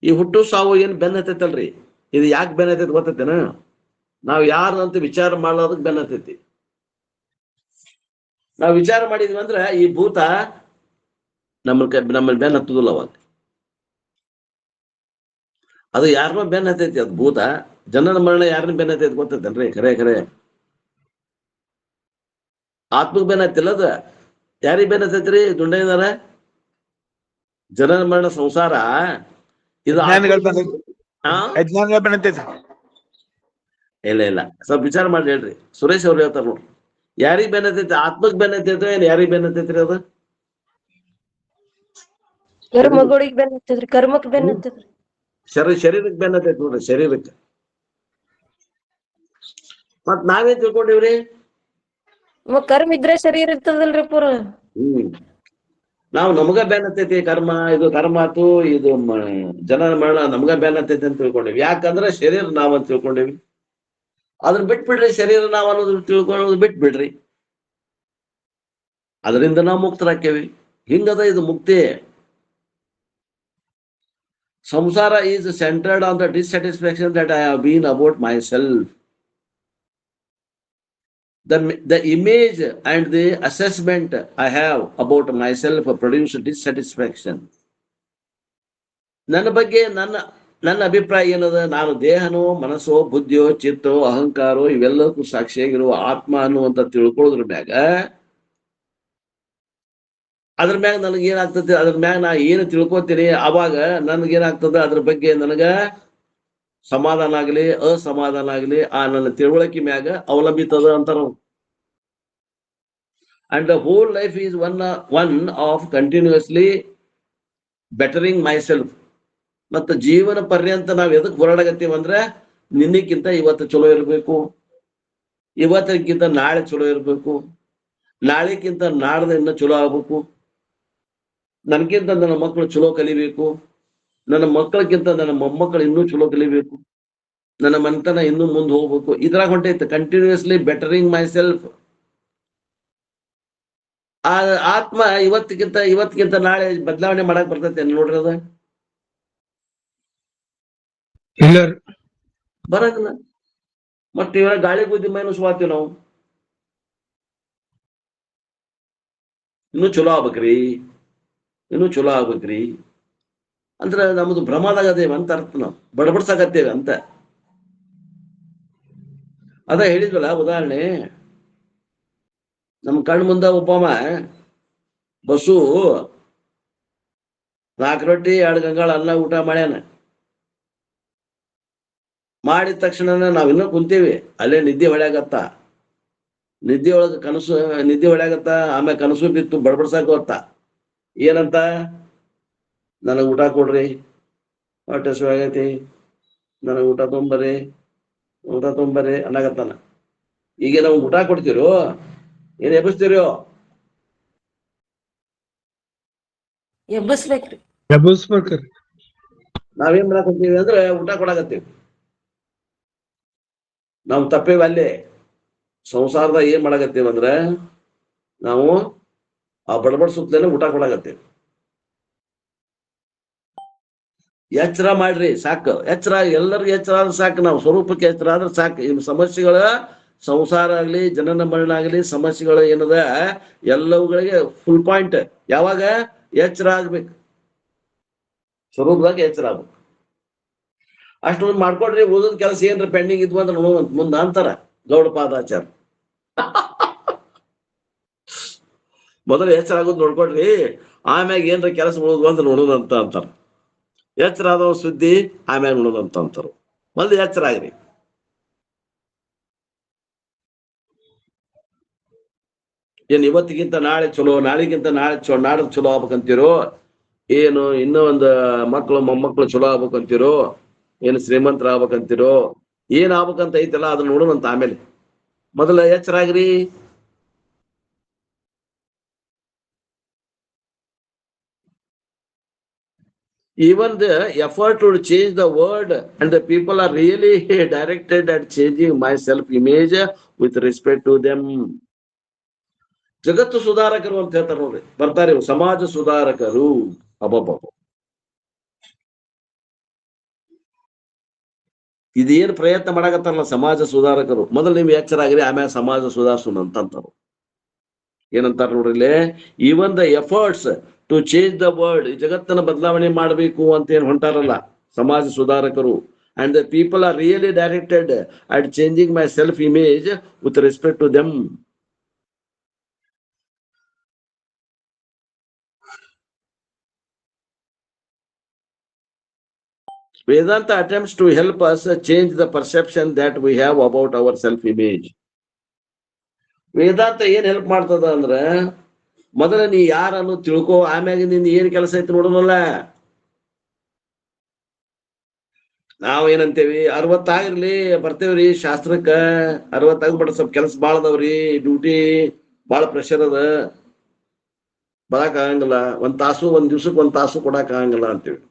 ಈ ಹುಟ್ಟು ಸಾವು ಏನ್ ಬೆನ್ನ ಹತ್ತೈತಲ್ರಿ, ಇದು ಯಾಕೆ ಬೆನ್ನ ಹತ್ತೈತಿ ಗೊತ್ತೈತೇನ? ನಾವ್ ಯಾರು ಅಂತ ವಿಚಾರ ಮಾಡೋದಕ್ಕೆ ಬೆನ್ನ ಹತ್ತೈತಿ. ನಾವ್ ವಿಚಾರ ಮಾಡಿದ್ವಿ ಅಂದ್ರ ಈ ಭೂತ ನಮ್ಮಲ್ಲಿ ಬೆನ್ನ ಹತ್ತುದಿಲ್ಲ. ಅವಾಗ ಅದು ಯಾರನ್ನೋ ಬೆನ್ನ ಹತ್ತೈತಿ. ಅದು ಭೂತ ಜನನ ಮರಣ ಯಾರನ್ನ ಬೆನ್ನ ಹತ್ತೈತಿ ಗೊತ್ತೈತೇನ್ರಿ? ಖರೆ ಆತ್ಮಕ್ ಬೆನ್ನ ಹತ್ತಿಲ್ಲ. ಅದ ಯಾರಿಗ್ ಬೆನ್ನ ಹತ್ತೈತ್ರಿ? ದುಂಡಯ್ಯನರ ಜನನ ಮರಣ ಸಂಸಾರ ಇದು ಅಜ್ಞಾನಿಗಳ ಬೆನ್ನತ್ತೈತಿ. ಇಲ್ಲ ಸ್ವಲ್ಪ ವಿಚಾರ ಮಾಡಿ ಹೇಳ್ರಿ. ಸುರೇಶ್ ಅವ್ರು ಹೇಳ್ತಾರ ನೋಡ್ರಿ, ಯಾರಿಗ್ ಬೆನ್ನ ಹತ್ತೈತಿ? ಆತ್ಮಕ್ ಬೆನ್ನ ಹತ್ತೈತೋ ಏನ್ ಯಾರಿಗ್ ಬೆನ್ನ ಹತ್ತೈತ್ರಿ? ಅದು ಕರ್ಮಗಳಿಗೆ ಬೆನ್ನ ಹತ್ತದ್ರಿ, ಕರ್ಮಕ್ ಬೆನ್ನ ಹತ್ತದ್ರಿ. ಶರೀರಕ್ಕೆ ಬೆನ್ನ ಹತ್ತೈತಿ ನೋಡ್ರಿ, ಶರೀರಕ್ಕೆ. ಮತ್ ನಾವೇನ್ ತಿಳ್ಕೊಂಡಿವ್ರಿ? ಕರ್ಮ ಇದ್ರೆ ಶರೀರ ಇರ್ತದಲ್ರಿ ಪೂರ. ನಾವು ನಮಗ ಬೆನ್ನ ಹತ್ತೈತಿ ಕರ್ಮ, ಇದು ಕರ್ಮ ಆತು, ಇದು ಜನನ ಮರಣ ನಮಗ ಬೆನ್ನ ಹತ್ತೈತಿ ಅಂತ ತಿಳ್ಕೊಂಡಿವಿ. ಯಾಕಂದ್ರ ಶರೀರ ನಾವಂತ ತಿಳ್ಕೊಂಡಿವಿ. ಅದನ್ನ ಬಿಟ್ಬಿಡ್ರಿ, ಶರೀರ ನಾವ್ ಅನ್ನೋದು ತಿಳ್ಕೊಳ್ಳೋದು ಬಿಟ್ಬಿಡ್ರಿ. ಅದರಿಂದ ನಾವು ಮುಕ್ತರಾಕ್ಕೇವಿ. ಹಿಂಗದ ಇದು ಮುಕ್ತಿ. Samsara is centered on the dissatisfaction that I have been about myself. The image and the assessment I have about myself produce dissatisfaction. ನನ್ನ ಬಗ್ಗೆ ನನ್ನ ಅಭಿಪ್ರಾಯ ಏನದ? ನಾನು ದೇಹನೋ, ಮನಸ್ಸೋ, ಬುದ್ಧಿಯೋ, ಚಿತ್ತೋ, ಅಹಂಕಾರೋ ಇವೆಲ್ಲಕ್ಕೂ ಸಾಕ್ಷಿಯಾಗಿರುವ ಆತ್ಮ ಅನ್ನುವಂತ ತಿಳ್ಕೊಳ್ಳೋದ್ರ ಮ್ಯಾಗ, ಅದ್ರ ಮ್ಯಾಗ ನನಗೆ ಏನಾಗ್ತದೆ, ಅದ್ರ ಮ್ಯಾಗ ನಾ ಏನು ತಿಳ್ಕೊತೀನಿ, ಅವಾಗ ನನ್ಗೇನಾಗ್ತದ ಅದ್ರ ಬಗ್ಗೆ ನನಗ ಸಮಾಧಾನ ಆಗ್ಲಿ ಅಸಮಾಧಾನ ಆಗ್ಲಿ ಆ ನನ್ನ ತಿಳುವಳಿಕೆ ಮ್ಯಾಗ ಅವಲಂಬಿತದ ಅಂತಾರ. And the whole life is one of continuously bettering my self. ಮತ್ತು ಜೀವನ ಪರ್ಯಂತ ನಾವ್ ಎದಕ್ ಹೋರಾಡಕತ್ತೀವಂದ್ರೆ ನಿನ್ನೆಕ್ಕಿಂತ ಇವತ್ತು ಚಲೋ ಇರ್ಬೇಕು, ಇವತ್ತಿಗಿಂತ ನಾಳೆ ಚಲೋ ಇರ್ಬೇಕು, ನಾಳೆಕ್ಕಿಂತ ನಾಡ್ದ ಇನ್ನ ಚಲೋ ಆಗ್ಬೇಕು, ನನ್ಗಿಂತ ನನ್ನ ಮಕ್ಕಳು ಚಲೋ ಕಲಿಬೇಕು, ನನ್ನ ಮಕ್ಕಳಿಗಿಂತ ನನ್ನ ಮೊಮ್ಮಕ್ಕಳು ಇನ್ನೂ ಚಲೋ ಕಲಿಬೇಕು, ನನ್ನ ಮನೆತನ ಇನ್ನೂ ಮುಂದೆ ಹೋಗ್ಬೇಕು. ಇದ್ರಾಗ ಹೊಂಟೈತೆ ಕಂಟಿನ್ಯೂಸ್ಲಿ ಬೆಟರಿಂಗ್ ಮೈ ಸೆಲ್ಫ್. ಆ ಆತ್ಮ ಇವತ್ತಿಗಿಂತ ನಾಳೆ ಬದಲಾವಣೆ ಮಾಡಕ್ ಬರ್ತೈತೆ ನೋಡ್ರಿ? ಅದ ಇಲ್ಲ ಬರಂಗಿಲ್ಲ. ಮತ್ತೆ ಇವಾಗ ಗಾಳಿ ಬುದ್ಧಿ ಮೈನಸ್ ಮಾಡ್ತೀವಿ ನಾವು. ಇನ್ನೂ ಚಲೋ ಆಗ್ಬೇಕ್ರಿ ಅಂದ್ರ ನಮ್ದು ಭ್ರಮದಾಗದೇವ ಅಂತ ಅರ್ಥ. ನಾವು ಬಡಬಡ್ಸಾಕತ್ತೇವೆ ಅಂತ. ಅದ ಹೇಳಿದ್ವಲ್ಲ ಉದಾಹರಣೆ, ನಮ್ ಕಣ್ ಮುಂದ ಒಬ್ಬಮ್ಮ ಬಸ್ಸು 4 ರೊಟ್ಟಿ 2 ಗಂಗಾಳ ಅನ್ನ ಊಟ ಮಾಡ್ಯಾನ. ಮಾಡಿದ ತಕ್ಷಣ ನಾವ್ ಇನ್ನೂ ಕುಂತೀವಿ, ಅಲ್ಲೇ ನಿದ್ದೆ ಹೊಳ್ಯಾಗತ್ತ. ನಿದ್ದೆ ಹೊಳ್ಯಾಗತ್ತ. ಆಮೇಲೆ ಕನಸು ಬಿತ್ತು, ಬಡಬಡ್ಸಾಕ ಹೊತ್ತ. ಏನಂತ? ನನಗ್ ಊಟ ಕೊಡ್ರಿ, ಹೊಟ್ಟೆ ಹಸಿವಾಗೈತಿ, ನನಗ್ ಊಟ ತೊಂಬರ್ರಿ ಅನ್ನಕತ್ತಾನ. ಈಗ ನಾವು ಊಟ ಕೊಡ್ತೀರೋ ಏನ್ ಎಬ್ಬಿಸ್ತೀರೋ? ಎಬ್ಬಸ್ಬೇಕ್ರಿ. ಎಬ್ಬಸ್ಬೇಕ್ರಿ. ನಾವೇನ್ ಮಾಡಾಕತ್ತೀವಿ ಅಂದ್ರೆ ಊಟ ಕೊಡಾಕತ್ತೀವಿ. ನಾವು ತಪ್ಪೇವಿ ಅಲ್ಲೇ. ಸಂಸಾರದಾಗ ಏನ್ ಮಾಡಾಕತ್ತೀವಿ ಅಂದ್ರೆ ನಾವು ಆ ಬಡಬಡ್ ಸುತ್ತಲೇನೆ ಊಟ ಕೊಡಾಕತ್ತೀವಿ. ಎಚ್ಚರ ಮಾಡ್ರಿ ಸಾಕು. ಎಚ್ಚರ ಎಲ್ಲರಿಗೂ ಎಚ್ಚರ ಆದ್ರೆ ಸಾಕು. ನಾವು ಸ್ವರೂಪಕ್ಕೆ ಎಚ್ಚರ ಆದ್ರೆ ಸಾಕು. ಈ ಸಮಸ್ಯೆಗಳ ಸಂಸಾರ ಆಗ್ಲಿ, ಜನನ ಮರಣ ಆಗ್ಲಿ, ಸಮಸ್ಯೆಗಳು ಏನದ ಎಲ್ಲವುಗಳಿಗೆ ಫುಲ್ ಪಾಯಿಂಟ್ ಯಾವಾಗ ಎಚ್ಚರ ಆಗ್ಬೇಕು, ಸ್ವರೂಪದಾಗ ಎಚ್ಚರ ಆಗ್ಬೇಕು. ಅಷ್ಟೊಂದು ಮಾಡ್ಕೊಡ್ರಿ. ಓದೋದ್ ಕೆಲಸ ಏನ್ರ ಪೆಂಡಿಂಗ್ ಇದ್ವು ಅಂದ್ರೆ ನೋಡುವಂತ ಮುಂದ ಅಂತಾರ ಗೌಡಪಾದಾಚಾರ. ಮೊದಲು ಎಚ್ಚರ ಆಗೋದು ನೋಡ್ಕೊಡ್ರಿ, ಆಮ್ಯಾಗ ಏನ್ರ ಕೆಲಸ ಉಳಿದ್ವು ಅಂತ ನೋಡೋದಂತ ಅಂತಾರ. ಎಚ್ಚರ ಆದವ ಸುದ್ದಿ ಆಮ್ಯಾಗ ನೋಡೋದಂತ ಅಂತಾರ. ಮೊದಲು ಎಚ್ಚರ ಆಗ್ರಿ. ಏನ್ ಇವತ್ತಿಗಿಂತ ನಾಳೆ ಚಲೋ, ನಾಳೆಗಿಂತ ನಾಳೆ ಚಲೋ ಆಗ್ಬೇಕಂತೀರೋ, ಏನು ಇನ್ನೂ ಒಂದು ಮಕ್ಕಳು ಮೊಮ್ಮಕ್ಕಳು ಚಲೋ ಆಗ್ಬೇಕಂತೀರೋ, ಏನು ಶ್ರೀಮಂತರ ಆಗ್ಬೇಕಂತೀರೋ, ಏನ್ ಆಗ್ಬೇಕಂತ ಐತಲ್ಲ ಅದನ್ನ ನೋಡೋಣಂತ ಆಮೇಲೆ. ಮೊದಲ ಎಚ್ಚರ ಆಗ್ರಿ. Even the effort to change the world and the people are really directed at changing my self-image with respect to them. ಜಗತ್ತು ಸುಧಾರಕರು ಅಂತ ಹೇಳ್ತಾರೆ ನೋಡ್ರಿ, ಬರ್ತಾರೆ ಇವ್ರು ಸಮಾಜ ಸುಧಾರಕರು. ಅಬ್ಬಬ್ಬ, ಇದೇನ್ ಪ್ರಯತ್ನ ಮಾಡಕತ್ತಾರಲ್ಲ ಸಮಾಜ ಸುಧಾರಕರು. ಮೊದಲು ನೀವು ಎಚ್ಚರ ಆಗ್ರಿ, ಆಮ್ಯಾಗ ಸಮಾಜ ಸುಧಾರಿಸೋಣ ಅಂತಂತಾರು. ಏನಂತಾರ ನೋಡ್ರಿ, even the efforts to change the world, ಈ ಜಗತ್ತನ್ನ ಬದಲಾವಣೆ ಮಾಡಬೇಕು ಅಂತ ಏನ್ ಹೊಂಟಾರಲ್ಲ ಸಮಾಜ ಸುಧಾರಕರು. And the people are really directed at changing my self image with respect to them. Vedanta attempts to help us change the perception that we have about our self-image. ವೇದಾಂತ ಏನ್ ಹೆಲ್ಪ್ ಮಾಡ್ತದ ಅಂದ್ರ, ಮೊದಲ ನೀ ಯಾರನ್ನು ತಿಳ್ಕೊ, ಆಮ್ಯಾಗ ನಿಂದ ಏನ್ ಕೆಲಸ ಐತಿ ನೋಡೋಣಲ್ಲ. ನಾವ್ ಏನಂತೇವಿ, 60 ಆಗಿರ್ಲಿ ಬರ್ತೇವ್ರಿ ಶಾಸ್ತ್ರಕ್ಕ, 60 ಆಗ್ಬಿಟ್ಟ ಸ್ವಲ್ಪ ಕೆಲಸ ಬಾಳ ಅದಾವ್ರಿ, ಡ್ಯೂಟಿ ಬಾಳ ಪ್ರೆಷರ್ ಅದ, ಬರಾಕ್ ಆಗಂಗಿಲ್ಲ, ಒಂದ್ ದಿವ್ಸಕ್ಕೆ 1 ತಾಸು ಕೊಡಾಕ್ ಆಗಂಗಿಲ್ಲ ಅಂತೇವಿ.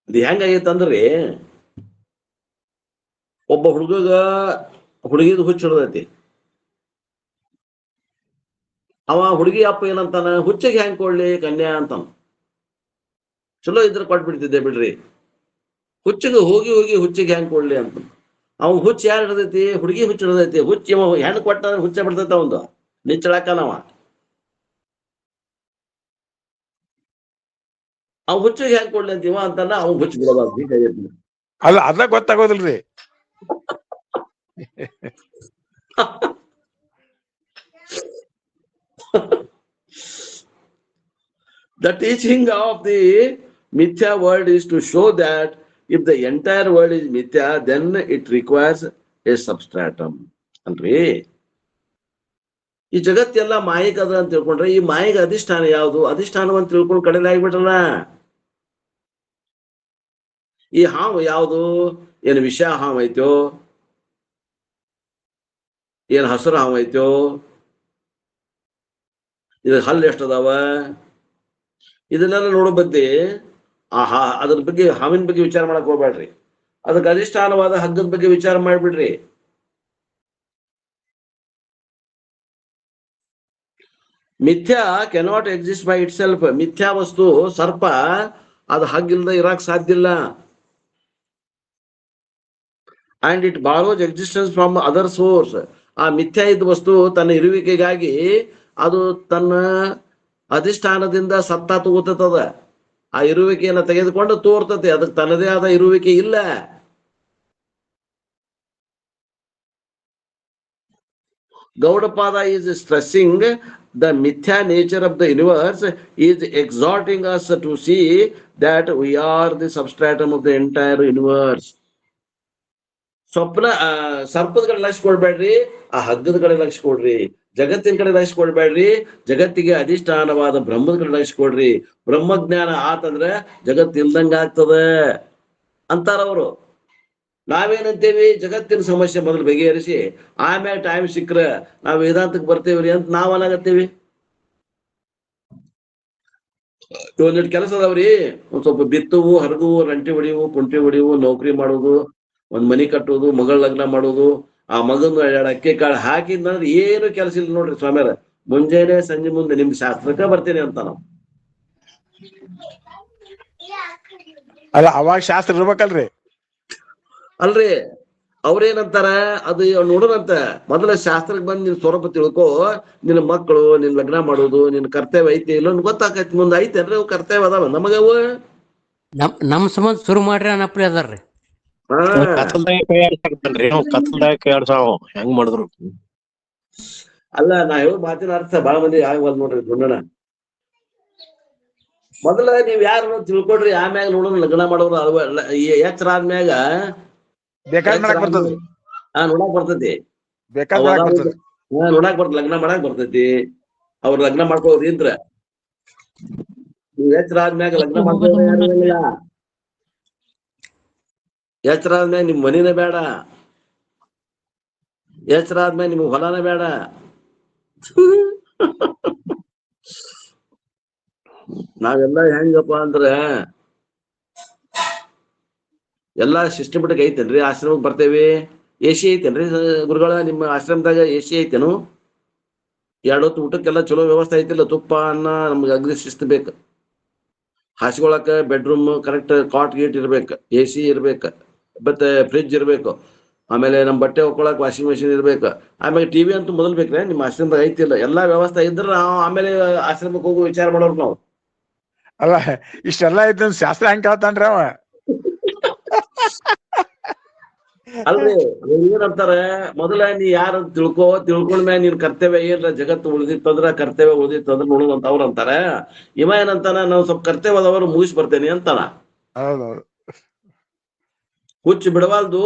ಇದು ಹೆಂಗಾಗೈತಂದ್ರಿ, ಒಬ್ಬ ಹುಡುಗಿದ ಹುಚ್ಚ ಹಿಡ್ದೈತಿ. ಅವ ಹುಡುಗಿ ಅಪ್ಪ ಏನಂತಾನ, ಹುಚ್ಚಿಗೆ ಹೆಂಗ್ ಕೊಡ್ಲಿ ಕನ್ಯಾ ಅಂತಾನ. ಚಲೋ ಇದ್ರ ಕೊಟ್ಬಿಡ್ತಿದ್ದೆ ಬಿಡ್ರಿ, ಹುಚ್ಚಿಗೆ ಹೋಗಿ ಹುಚ್ಚಿಗೆ ಹೆಂಗ್ ಕೊಡ್ಲಿ ಅಂತ. ಅವ್ ಹುಚ್ಚ ಯಾರು ಹಿಡ್ದೈತಿ, ಹುಡುಗಿ ಹುಚ್ಚ ಹಿಡ್ದೈತಿ. ಹುಚ್ಚ ಹೆಣ್ಣು ಕೊಟ್ಟ ಹುಚ್ಚ ಬಿಡ್ತೈತ ಅವಂದು, ನಿಚ್ಚಳಕನವ. ಅವ್ ಹುಚ್ಚಿಗೆ ಹೆಂಗ್ ಕೊಡ್ಲಿ ಅಂತೀವ ಅಂತಾನ, ಅವ್ ಹುಚ್ಚ ಬಿಡೋದು. ಅಲ್ಲ ಅದ ಗೊತ್ತಾಗೋದಿಲ್ರಿ. The teaching of the Mithya world is to show that if the entire world is Mithya, then it requires a substratum. ಅಲ್ರಿ, ಈ ಜಗತ್ತೆಲ್ಲ ಮಾಯಿಕ ಅದ ಅಂತ ತಿಳ್ಕೊಂಡ್ರೆ, ಈ ಮಾಯಿಕ ಅಧಿಷ್ಠಾನ ಯಾವುದು, ಅಧಿಷ್ಠಾನವಂತ ತಿಳ್ಕೊಂಡು ಕಡೆಲೆ ಆಗ್ಬಿಟ್ರಲ್ಲ. ಈ ಹಾವು ಯಾವುದು, ಏನು ವಿಷ ಹಾವು ಐತೋ, ಏನ್ ಹಸಿರು ಹಾವು ಐತೋ, ಇದು ಹಲ್ಲು ಎಷ್ಟದಾವ, ಇದನ್ನೆಲ್ಲ ನೋಡೋ ಬದ್ಲಿ ಅದ್ರ ಬಗ್ಗೆ, ಹಾವಿನ ಬಗ್ಗೆ ವಿಚಾರ ಮಾಡಕ್ ಹೋಗ್ಬೇಡ್ರಿ. ಅದಕ್ಕೆ ಅಧಿಷ್ಠಾನವಾದ ಹಗ್ಗದ ಬಗ್ಗೆ ವಿಚಾರ ಮಾಡ್ಬಿಡ್ರಿ. Mithya cannot exist by it self. ಮಿಥ್ಯಾ ವಸ್ತು ಸರ್ಪ, ಅದು ಹಗ್ಗಿಲ್ದ ಇರಾಕ್ ಸಾಧ್ಯ ಇಲ್ಲ. And it borrows existence from other source. ಆ ಮಿಥ್ಯಾ ಇದ್ದ ವಸ್ತು ತನ್ನ ಇರುವಿಕೆಗಾಗಿ ಅದು ತನ್ನ ಅಧಿಷ್ಠಾನದಿಂದ ಸತ್ತ ತಗೋತದ. ಆ ಇರುವಿಕೆಯನ್ನ ತೆಗೆದುಕೊಂಡು ತೋರ್ತತೆ, ಅದಕ್ಕೆ ತನ್ನದೇ ಆದ ಇರುವಿಕೆ ಇಲ್ಲ. Gaudapada is stressing the mithya nature of the universe, is exhorting us to see that we are the substratum of the entire universe. ಸ್ವಪ್ನ ಸರ್ಪದ ಕಡೆ ಲಕ್ಷ್ಯ ಕೊಡ್ಬೇಡ್ರಿ, ಆ ಹಗ್ಗದ ಕಡೆ ಲಕ್ಷ್ಯ ಕೊಡ್ರಿ. ಜಗತ್ತಿನ ಕಡೆ ಲಕ್ಷ್ಯ ಕೊಡ್ಬೇಡ್ರಿ, ಜಗತ್ತಿಗೆ ಅಧಿಷ್ಠಾನವಾದ ಬ್ರಹ್ಮದ ಕಡೆ ಲಕ್ಷ್ಯ ಕೊಡ್ರಿ. ಬ್ರಹ್ಮಜ್ಞಾನ ಆತಂದ್ರೆ ಜಗತ್ ಇಲ್ದಂಗ ಆಗ್ತದ ಅಂತಾರವ್ರು. ನಾವೇನಂತೇವಿ, ಜಗತ್ತಿನ ಸಮಸ್ಯೆ ಮೊದಲು ಬಗೆಹರಿಸಿ ಆಮ್ಯಾಗ ಟೈಮ್ ಸಿಕ್ಕ್ರ ನಾವ್ ವೇದಾಂತಕ್ಕೆ ಬರ್ತೇವ್ರಿ ಅಂತ ನಾವ್ ಅನ್ನಾಗತ್ತೇವಿ. ಒಂದಿಟ್ಟು ಕೆಲಸ ಅದಾವ್ರಿ, ಒಂದ್ ಸ್ವಲ್ಪ ಬಿತ್ತುವು, ಹರಗುವು, ರಂಟಿ ಹೊಡಿವು, ಕುಂಟಿ ಹೊಡಿವು, ನೌಕರಿ ಮಾಡೋದು, ಒಂದ್ ಮನಿ ಕಟ್ಟೋದು, ಮಗಳ ಲಗ್ನ ಮಾಡೋದು, ಆ ಮಗನ 2 ಅಕ್ಕಿ ಕಾಳು ಹಾಕಿದ್ನಂದ್ರೆ ಏನು ಕೆಲಸ ಇಲ್ಲ ನೋಡ್ರಿ ಸ್ವಾಮ್ಯಾರ. ಮುಂಜಾನೆ ಸಂಜೆ ಮುಂದೆ ನಿಮ್ ಶಾಸ್ತ್ರಕ್ಕ ಬರ್ತೀನಿ ಅಂತ ನಾವು. ಅಲ್ಲ ಅವಾಗ ಶಾಸ್ತ್ರ ಇರ್ಬೇಕಲ್ರಿ. ಅಲ್ರಿ ಅವ್ರೇನಂತಾರ ಅದು ನೋಡೋಣಂತ ಮೊದಲ ಶಾಸ್ತ್ರಕ್ಕೆ ಬಂದ್ ನಿನ್ ಸ್ವರೂಪ ತಿಳ್ಕೊ, ನಿನ್ನ ಮಕ್ಕಳು ನಿನ್ ಲಗ್ನ ಮಾಡೋದು ನಿನ್ ಕರ್ತವ್ಯ ಐತಿ ಇಲ್ಲ ಗೊತ್ತಾಕೈತಿ. ಮುಂದೆ ಐತೇನ್ರಿ ಅವು ಕರ್ತವ್ಯ ಅದಾವ ನಮಗವು. ನಮ್ ಸಂಬಂಧ ಶುರು ಮಾಡ್ರಿ ಅನ್ನಪ್ರಿ ಅದಾರ್ರಿ. ಕತ್ತಲ್ದಾಗ ಕೈ ಆಡ್ಸಾಕತ್ತನ್ರಿ ಕತ್ತಲ್ದಾಗ ಕೈ ಆಡ್ಸಾವ ಹೆಂಗ್ ಮಾಡಿದ್ರು. ಅಲ್ಲ ನಾ ಹೇಳೋ ಮಾತಿನ ಅರ್ಥ ಬಾಳ ಮಂದಿ ಆಗವಲ್ ನೋಡ್ರಿ ಗುಂಡಣ್ಣ. ಮೊದಲ ನೀವ್ ಯಾರು ತಿಳ್ಕೊಡ್ರಿ, ಆಮ್ಯಾಗ ನೋಡೋಣ ಲಗ್ನ ಮಾಡೋರು ಎಚ್ಚರ ಆದ್ಮ್ಯಾಗ ಬೇಕಾದ್ ಮಾಡಕ್ ಬರ್ತದ, ನೋಡಾಕ್ ಬರ್ತೈತಿ. ಬೇಕಾದ್ ಮಾಡಕ್ ಬರ್ತದ. ನೋಡಾಕ್ ಬರ್ತದ, ಲಗ್ನ ಮಾಡಾಕ್ ಬರ್ತೈತಿ. ಅವ್ರ ಲಗ್ನ ಮಾಡ್ಕೋರ್ ಇದ್ರ ನೀವ್ ಎಚ್ಚರ ಆದ್ಮ್ಯಾಗ ಲಗ್ನ ಮಾಡ್ಕೊಳ್ಳ. ಎಚ್ಚರ ಆದ್ಮ್ಯಾಗ ನಿಮ್ ಮನಿನೇ ಬೇಡ, ಎಚ್ಚರ ಆದ್ಮ್ಯಾಗ ನಿಮ್ಗ್ ಹೊಲನೇ ಬೇಡ. ನಾವೆಲ್ಲ ಹೆಂಗಪ್ಪ ಅಂದ್ರ ಎಲ್ಲಾ ಸಿಸ್ಟಮೆಟಿಕ್ ಐತೇನ್ರಿ. ಆಶ್ರಮಕ್ ಬರ್ತೇವಿ, AC ಐತೇನ್ರಿ ಗುರುಗಳ? ನಿಮ್ಮ ಆಶ್ರಮದಾಗ AC ಐತೇನು? 2 ಹೊತ್ತು ಊಟಕ್ಕೆಲ್ಲ ಚಲೋ ವ್ಯವಸ್ಥೆ ಐತಿಲ್ಲ? ತುಪ್ಪ ಅನ್ನ ನಮ್ಗೆ ಅಗ್ದಿ ಶಿಸ್ತು ಬೇಕು. ಹಾಸ್ಕೊಳಕ ಬೆಡ್ರೂಮ್ ಕರೆಕ್ಟ್, ಕಾಟ್ ಗೀಟ್ ಇರ್ಬೇಕು, AC ಇರ್ಬೇಕು, ಮತ್ತೆ ಫ್ರಿಡ್ಜ್ ಇರ್ಬೇಕು. ಆಮೇಲೆ ನಮ್ ಬಟ್ಟೆ ಹೊಕ್ಕೊಳಕ್ ವಾಷಿಂಗ್ ಮೆಷಿನ್ ಇರ್ಬೇಕು. ಆಮೇಲೆ TV ಅಂತೂ ಮೊದಲ್ ಬೇಕ್ರೆ ನಿಮ್ಮ ಆಶ್ರಮದಾಗ ಐತಿಲ್ಲ? ಎಲ್ಲಾ ವ್ಯವಸ್ಥೆ ಇದ್ರ ನಾವು ಆಮೇಲೆ ಆಶ್ರಮಕ್ಕೆ ಹೋಗೋ ವಿಚಾರ ಮಾಡೋರು ನಾವು. ಅಲ್ಲ ಇಷ್ಟೆಲ್ಲ ಐತಿ ಶಾಸ್ತ್ರ ಹೆಂಗ್ ಕೇಳ್ತಾನ್ರಿ ಅವ? ಅಲ್ರಿ ಏನಂತಾರ, ಮೊದಲ ನೀ ಯಾರ ತಿಳ್ಕೊಂಡ್ಮ್ಯಾಗ ನೀನ್ ಕರ್ತವ್ಯ ಏನ್ರ ಜಗತ್ತು ಉಳಿದಿತ್ತಂದ್ರ ಕರ್ತವ್ಯ ಉಳಿದಿತ್ತಂದ್ರ ನೋಡುವಂತ ಅವ್ರ ಅಂತಾರ. ಇವ ಏನಂತಾನ, ನಾವು ಸ್ವಲ್ಪ ಕರ್ತವ್ಯದವರು ಮುಗಿಸಿ ಬರ್ತೇನೆ ಅಂತಾನ. ಹೌದೌದು. ಹುಚ್ಚು ಬಿಡವಾಲ್ದು,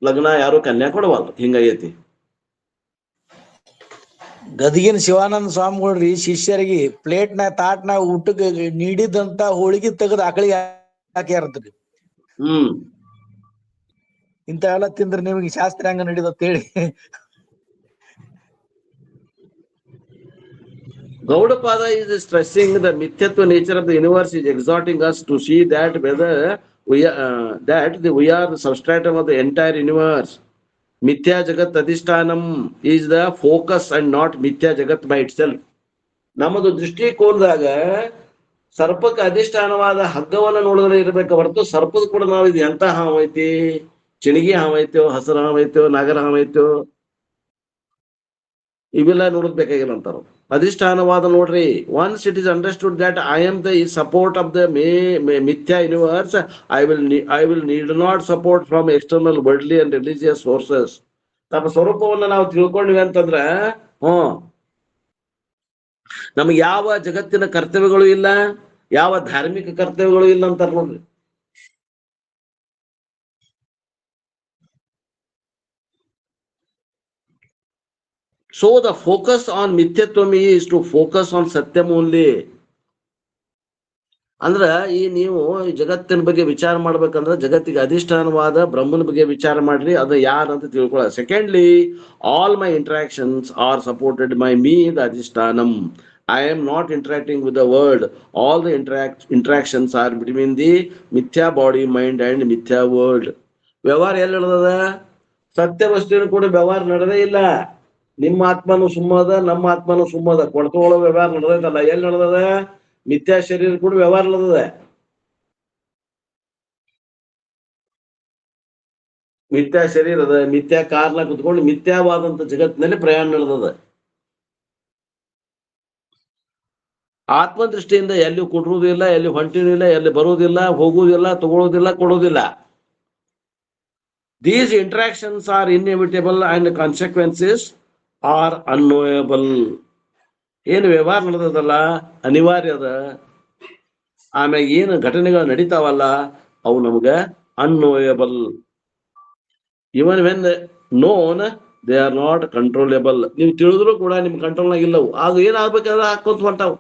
ಲಗ್ನ ಯಾರು ಕನ್ಯಾ ಕೊಡವಾಲ್ದು, ಹಿಂಗೈತಿ. ಗದಗಿನ ಶಿವಾನಂದ ಸ್ವಾಮಿಗಳ್ರಿ ಶಿಷ್ಯರಿಗೆ ಪ್ಲೇಟ್ನ ತಾಟ್ನ ಊಟಕ್ಕೆ ನೀಡಿದಂತ ಹೋಳಿಗೆ ತೆಗೆದು ಆಕಳಿಗೆ ಹಾಕ್ಯಾರತ್ರಿ. ಇಂತ ಎಲ್ಲ ತಿಂದ್ರೆ ನಿಮಗೆ ಶಾಸ್ತ್ರ ಹೆಂಗ ನಡೀತತ್ ಹೇಳಿ. Gaudapada is stressing the Mithyatva nature of the universe, is exhorting us to see that whether we are the substratum of the entire universe. Mithya Jagat Adhishtanam is the focus and not Mithya Jagat by itself. ನಮ್ಮದು ದೃಷ್ಟಿಕೋನದಾಗ ಸರ್ಪಕ್ಕೆ ಅಧಿಷ್ಠಾನವಾದ ಹಗ್ಗವನ್ನ ನೋಡಿದ್ರೆ ಇರ್ಬೇಕು ಹೊರತು ಸರ್ಪದ ಕೂಡ ನಾವು ಇದು ಎಂತ ಹಾವೈತಿ, ಚಿಣಿಗಿ ಹಾವೈತೋ, ಹಸರ ಹಾವೈತೋ, ನಾಗರ ಹಾವೈತೋ, ಇವೆಲ್ಲ ನೋಡೋದ್ ಬೇಕಾಗಿಲ್ಲ ಅಂತಾರ. ಅಧಿಷ್ಠಾನವಾದ ನೋಡ್ರಿ. Once it is understood that I am the support of the mithya universe, I will need not support from external worldly and religious sources. ತಮ್ಮ ಸ್ವರೂಪವನ್ನ ನಾವು ತಿಳ್ಕೊಂಡ್ವಿ ಅಂತಂದ್ರ ನಮ್ಗೆ ಯಾವ ಜಗತ್ತಿನ ಕರ್ತವ್ಯಗಳು ಇಲ್ಲ, ಯಾವ ಧಾರ್ಮಿಕ ಕರ್ತವ್ಯಗಳು ಇಲ್ಲ ಅಂತಾರ ನೋಡ್ರಿ. So the focus on Mithyatvam is to focus on Satyam only. ಅಂದ್ರ ಈ ನೀವು ಜಗತ್ತಿನ ಬಗ್ಗೆ ವಿಚಾರ ಮಾಡ್ಬೇಕಂದ್ರ ಜಗತ್ತಿಗೆ ಅಧಿಷ್ಠಾನವಾದ ಬ್ರಹ್ಮನ ಬಗ್ಗೆ ವಿಚಾರ ಮಾಡ್ರಿ, ಅದು ಯಾರಂತ ತಿಳ್ಕೊಳ್ಳ. Secondly, all my interactions are supported by me the adhishthanam. I am not interacting with the world. All the interactions are between the Mithya body, mind and Mithya world. ವ್ಯವಹಾರ ಎಲ್ಲಿ ನಡೆದದ? ಸತ್ಯ ವಸ್ತುವಿನ ಕೂಡ ವ್ಯವಹಾರ ನಡೆದೇ ಇಲ್ಲ. ನಿಮ್ಮ ಆತ್ಮನು ಸುಮ್ಮದ, ನಮ್ಮ ಆತ್ಮನು ಸುಮ್ಮದ, ಕೊಡ್ತುಕೊಳ್ಳೋ ವ್ಯವಹಾರ ನಡೆದೈತಲ್ಲ. ಎಲ್ಲಿ ನಡೆದದ? ಮಿಥ್ಯಾ ಶರೀರ ಕೂಡ ವ್ಯವಹಾರ ನಡೆದದ. ಮಿಥ್ಯಾ ಶರೀರದ ಮಿಥ್ಯಾ ಕಾರ್ನ ಕುತ್ಕೊಂಡು ಮಿಥ್ಯಾವಾದಂತ ಜಗತ್ತಿನಲ್ಲಿ ಪ್ರಯಾಣ ನಡೆದದ. ಆತ್ಮದೃಷ್ಟಿಯಿಂದ ಎಲ್ಲಿ ಕೊಡುವುದಿಲ್ಲ, ಎಲ್ಲಿ ಹೊಂಟಿನಿಲ್ಲ, ಎಲ್ಲಿ ಬರುವುದಿಲ್ಲ, ಹೋಗುವುದಿಲ್ಲ, ತಗೊಳ್ಳೋದಿಲ್ಲ, ಕೊಡುವುದಿಲ್ಲ. These interactions are inevitable and consequences are unknowable. ಏನು ವ್ಯವಹಾರ ನಡೆದದಲ್ಲ ಅನಿವಾರ್ಯ ಅದ. ಆಮ್ಯಾಗ ಏನು ಘಟನೆಗಳು ನಡೀತಾವಲ್ಲ ಅವು ನಮ್ಗ unknowable. Even when known, they are not controllable. ನೀವು ತಿಳಿದ್ರು ಕೂಡ ನಿಮ್ ಕಂಟ್ರೋಲ್ನಾಗ ಇಲ್ಲವು. ಅದು ಏನಾಗ್ಬೇಕಾದ್ರೆ ಹಾಕೋತ ಹೊಂಟಾವು.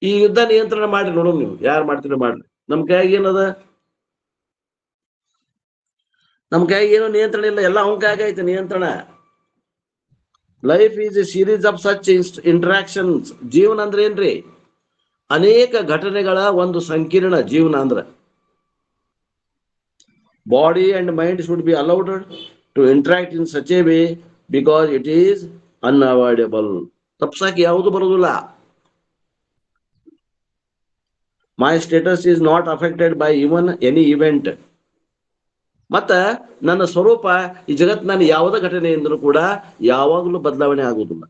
ಈ ಯುದ್ಧ ನಿಯಂತ್ರಣ ಮಾಡ್ರಿ ನೋಡೋಣ, ನೀವು ಯಾರು ಮಾಡ್ತೀರಿ ಮಾಡ್ರಿ. ನಮ್ ಕೈಯಾಗ ಏನದ? ನಮ್ ಕೈಯಾಗ ಏನೋ ನಿಯಂತ್ರಣ ಇಲ್ಲ, ಎಲ್ಲ ಅವನ ಕೈಯಾಗ ಐತೆ ನಿಯಂತ್ರಣ. Life is a series of such interactions. ಜೀವನ ಅಂದ್ರೆ ಏನ್ರಿ? ಅನೇಕ ಘಟನೆಗಳ ಒಂದು ಸಂಕೀರ್ಣ ಜೀವನ ಅಂದ್ರ. Body and mind should be allowed to interact in such a way because it is unavoidable. ತಪ್ಸಕ್ಕೆ ಯಾವುದು ಬರುವುದಿಲ್ಲ. My status is not affected by even any event. ಮತ್ತ ನನ್ನ ಸ್ವರೂಪ ಈ ಜಗತ್ತಿನಲ್ಲಿ ಯಾವುದೇ ಘಟನೆಯಿಂದಲೂ ಕೂಡ ಯಾವಾಗಲೂ ಬದಲಾವಣೆ ಆಗುವುದಿಲ್ಲ.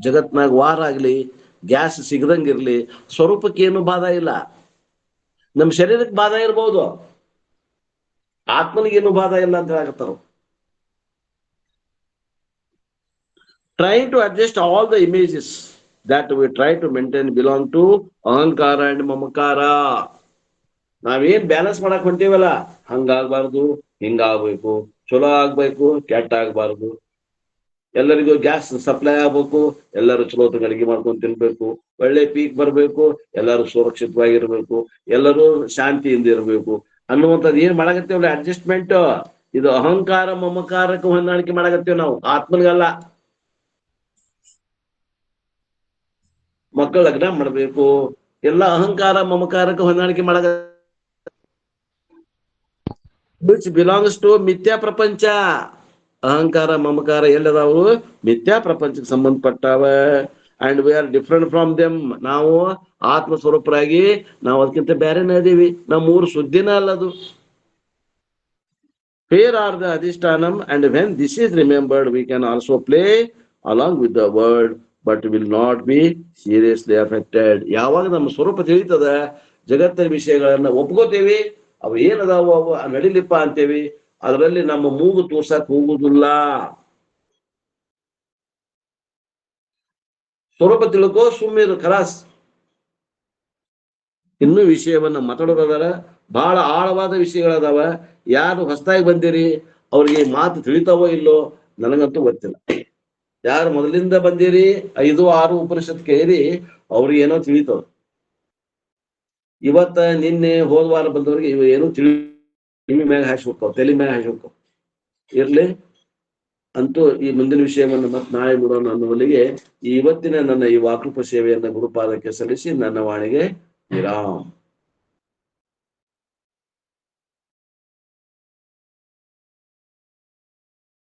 ಜಗತ್ನಾಗ ವಾರ ಆಗ್ಲಿ, ಗ್ಯಾಸ್ ಸಿಗದಂಗಿರ್ಲಿ, ಸ್ವರೂಪಕ್ಕೆ ಏನು ಬಾಧ ಇಲ್ಲ. ನಮ್ಮ ಶರೀರಕ್ಕೆ ಬಾಧ ಇರ್ಬೋದು, ಆತ್ಮನಿಗೇನು ಬಾಧ ಇಲ್ಲ ಅಂತ ಹೇಳಕತ್ತಾರ. Trying to adjust all the images that we try to maintain belong to ahankara and mamakara. ನಾವೇನ್ ಬ್ಯಾಲೆನ್ಸ್ ಮಾಡಕ್ ಹೊಂಟೀವಲ್ಲ, ಹಂಗಾಗ್ಬಾರ್ದು, ಹಿಂಗಾಗ್ಬೇಕು, ಚಲೋ ಆಗ್ಬೇಕು, ಕೆಟ್ಟ ಆಗ್ಬಾರ್ದು, ಎಲ್ಲರಿಗೂ ಗ್ಯಾಸ್ ಸಪ್ಲೈ ಆಗ್ಬೇಕು, ಎಲ್ಲರೂ ಚಲೋ ಅಡಿಗೆ ಮಾಡ್ಕೊಂಡು ತಿನ್ಬೇಕು, ಒಳ್ಳೆ ಪೀಕ್ ಬರ್ಬೇಕು, ಎಲ್ಲರೂ ಸುರಕ್ಷಿತವಾಗಿರ್ಬೇಕು, ಎಲ್ಲರೂ ಶಾಂತಿಯಿಂದ ಇರ್ಬೇಕು ಅನ್ನುವಂಥದ್ದು ಏನ್ ಮಾಡಾಕತ್ತೇವಲ್ಲ ಅಡ್ಜಸ್ಟ್ಮೆಂಟ್. ಇದು ಅಹಂಕಾರ ಮಮಕಾರಕ್ಕೆ ಹೊಂದಾಣಿಕೆ ಮಾಡಾಕತ್ತೇವ್ ನಾವು, ಆತ್ಮನಿಗಲ್ಲ. ಮಕ್ಕಳ ಲಗ್ನ ಮಾಡ್ಬೇಕು, ಎಲ್ಲ ಅಹಂಕಾರ ಮಮಕಾರಕ್ಕೆ ಹೊಂದಾಣಿಕೆ ಮಾಡಾಕ, ವಿಚ್ ಬಿಲಾಂಗ್ಸ್ ಟು ಮಿಥ್ಯಾ ಪ್ರಪಂಚ. ಅಹಂಕಾರ ಮಮಕಾರ ಎಲ್ಲದಾವು ಮಿಥ್ಯಾ ಪ್ರಪಂಚಕ್ಕೆ ಸಂಬಂಧಪಟ್ಟಾವ. And we are different from them. ನಾವು ಆತ್ಮ ಸ್ವರೂಪರಾಗಿ ನಾವು ಅದಕ್ಕಿಂತ ಬೇರೆನೇ ಅದೀವಿ. ನಮ್ಮ ಮೂರು ಸುದ್ದಿನ ಅಲ್ಲದು. Here are the adhishtanam, and when this is remembered, we can also play along with the world, but will not be seriously affected. ಯಾವಾಗ ನಮ್ಮ ಸ್ವರೂಪ ತಿಳಿತದ, ಜಗತ್ತಿನ ವಿಷಯಗಳನ್ನ ಒಪ್ಕೋತೇವಿ, ಅವು ಏನದಾವು ಅವು ನಡಿಲಿಪ್ಪ ಅಂತೇವಿ, ಅದರಲ್ಲಿ ನಮ್ಮ ಮೂಗು ತೋರ್ಸಕ್ ಹೋಗುದಿಲ್ಲ. ಸ್ವರೂಪ ತಿಳ್ಕೋ, ಸುಮ್ಮಿರು, ಖಲಾಸ್. ಇನ್ನೂ ವಿಷಯವನ್ನ ಮಾತಾಡೋದಾರ, ಬಹಳ ಆಳವಾದ ವಿಷಯಗಳದಾವ. ಯಾರು ಹೊಸದಾಗಿ ಬಂದಿರಿ ಅವ್ರಿಗೆ ಮಾತು ತಿಳಿತಾವೋ ಇಲ್ಲೋ ನನಗಂತೂ ಗೊತ್ತಿಲ್ಲ. ಯಾರು ಮೊದಲಿಂದ ಬಂದಿರಿ 5-6 ಉಪನಿಷತ್ ಕೇಳಿ ಅವ್ರಿಗೆ ಏನೋ ತಿಳಿತಾವ. ಇವತ್ತ ನಿನ್ನೆ ಹೋದ್ವಾರ ಬಂದವ್ರಿಗೆ ಇವ ಏನೋ ಕಿವಿ ಮ್ಯಾಗ ಹಾಸಿ ಹೋಗ್ತಾವ, ತಲೆ ಮ್ಯಾಗ ಹಾಸಿ ಹೋಗ್ತಾವ. ಇರ್ಲಿ ಅಂತೂ ಈ ಮುಂದಿನ ವಿಷಯವನ್ನು ಮತ್ತೆ ನಾಳೆ ಬಿಡೋಣ ಅನ್ನುವಲ್ಲಿಗೆ ಇವತ್ತಿನ ನನ್ನ ಈ ವಾಕೃಪ ಸೇವೆಯನ್ನ ಗುರುಪಾದಕ್ಕೆ ಸಲ್ಲಿಸಿ ನನ್ನ ವಾಣಿಗೆ ವಿರಾಮ್.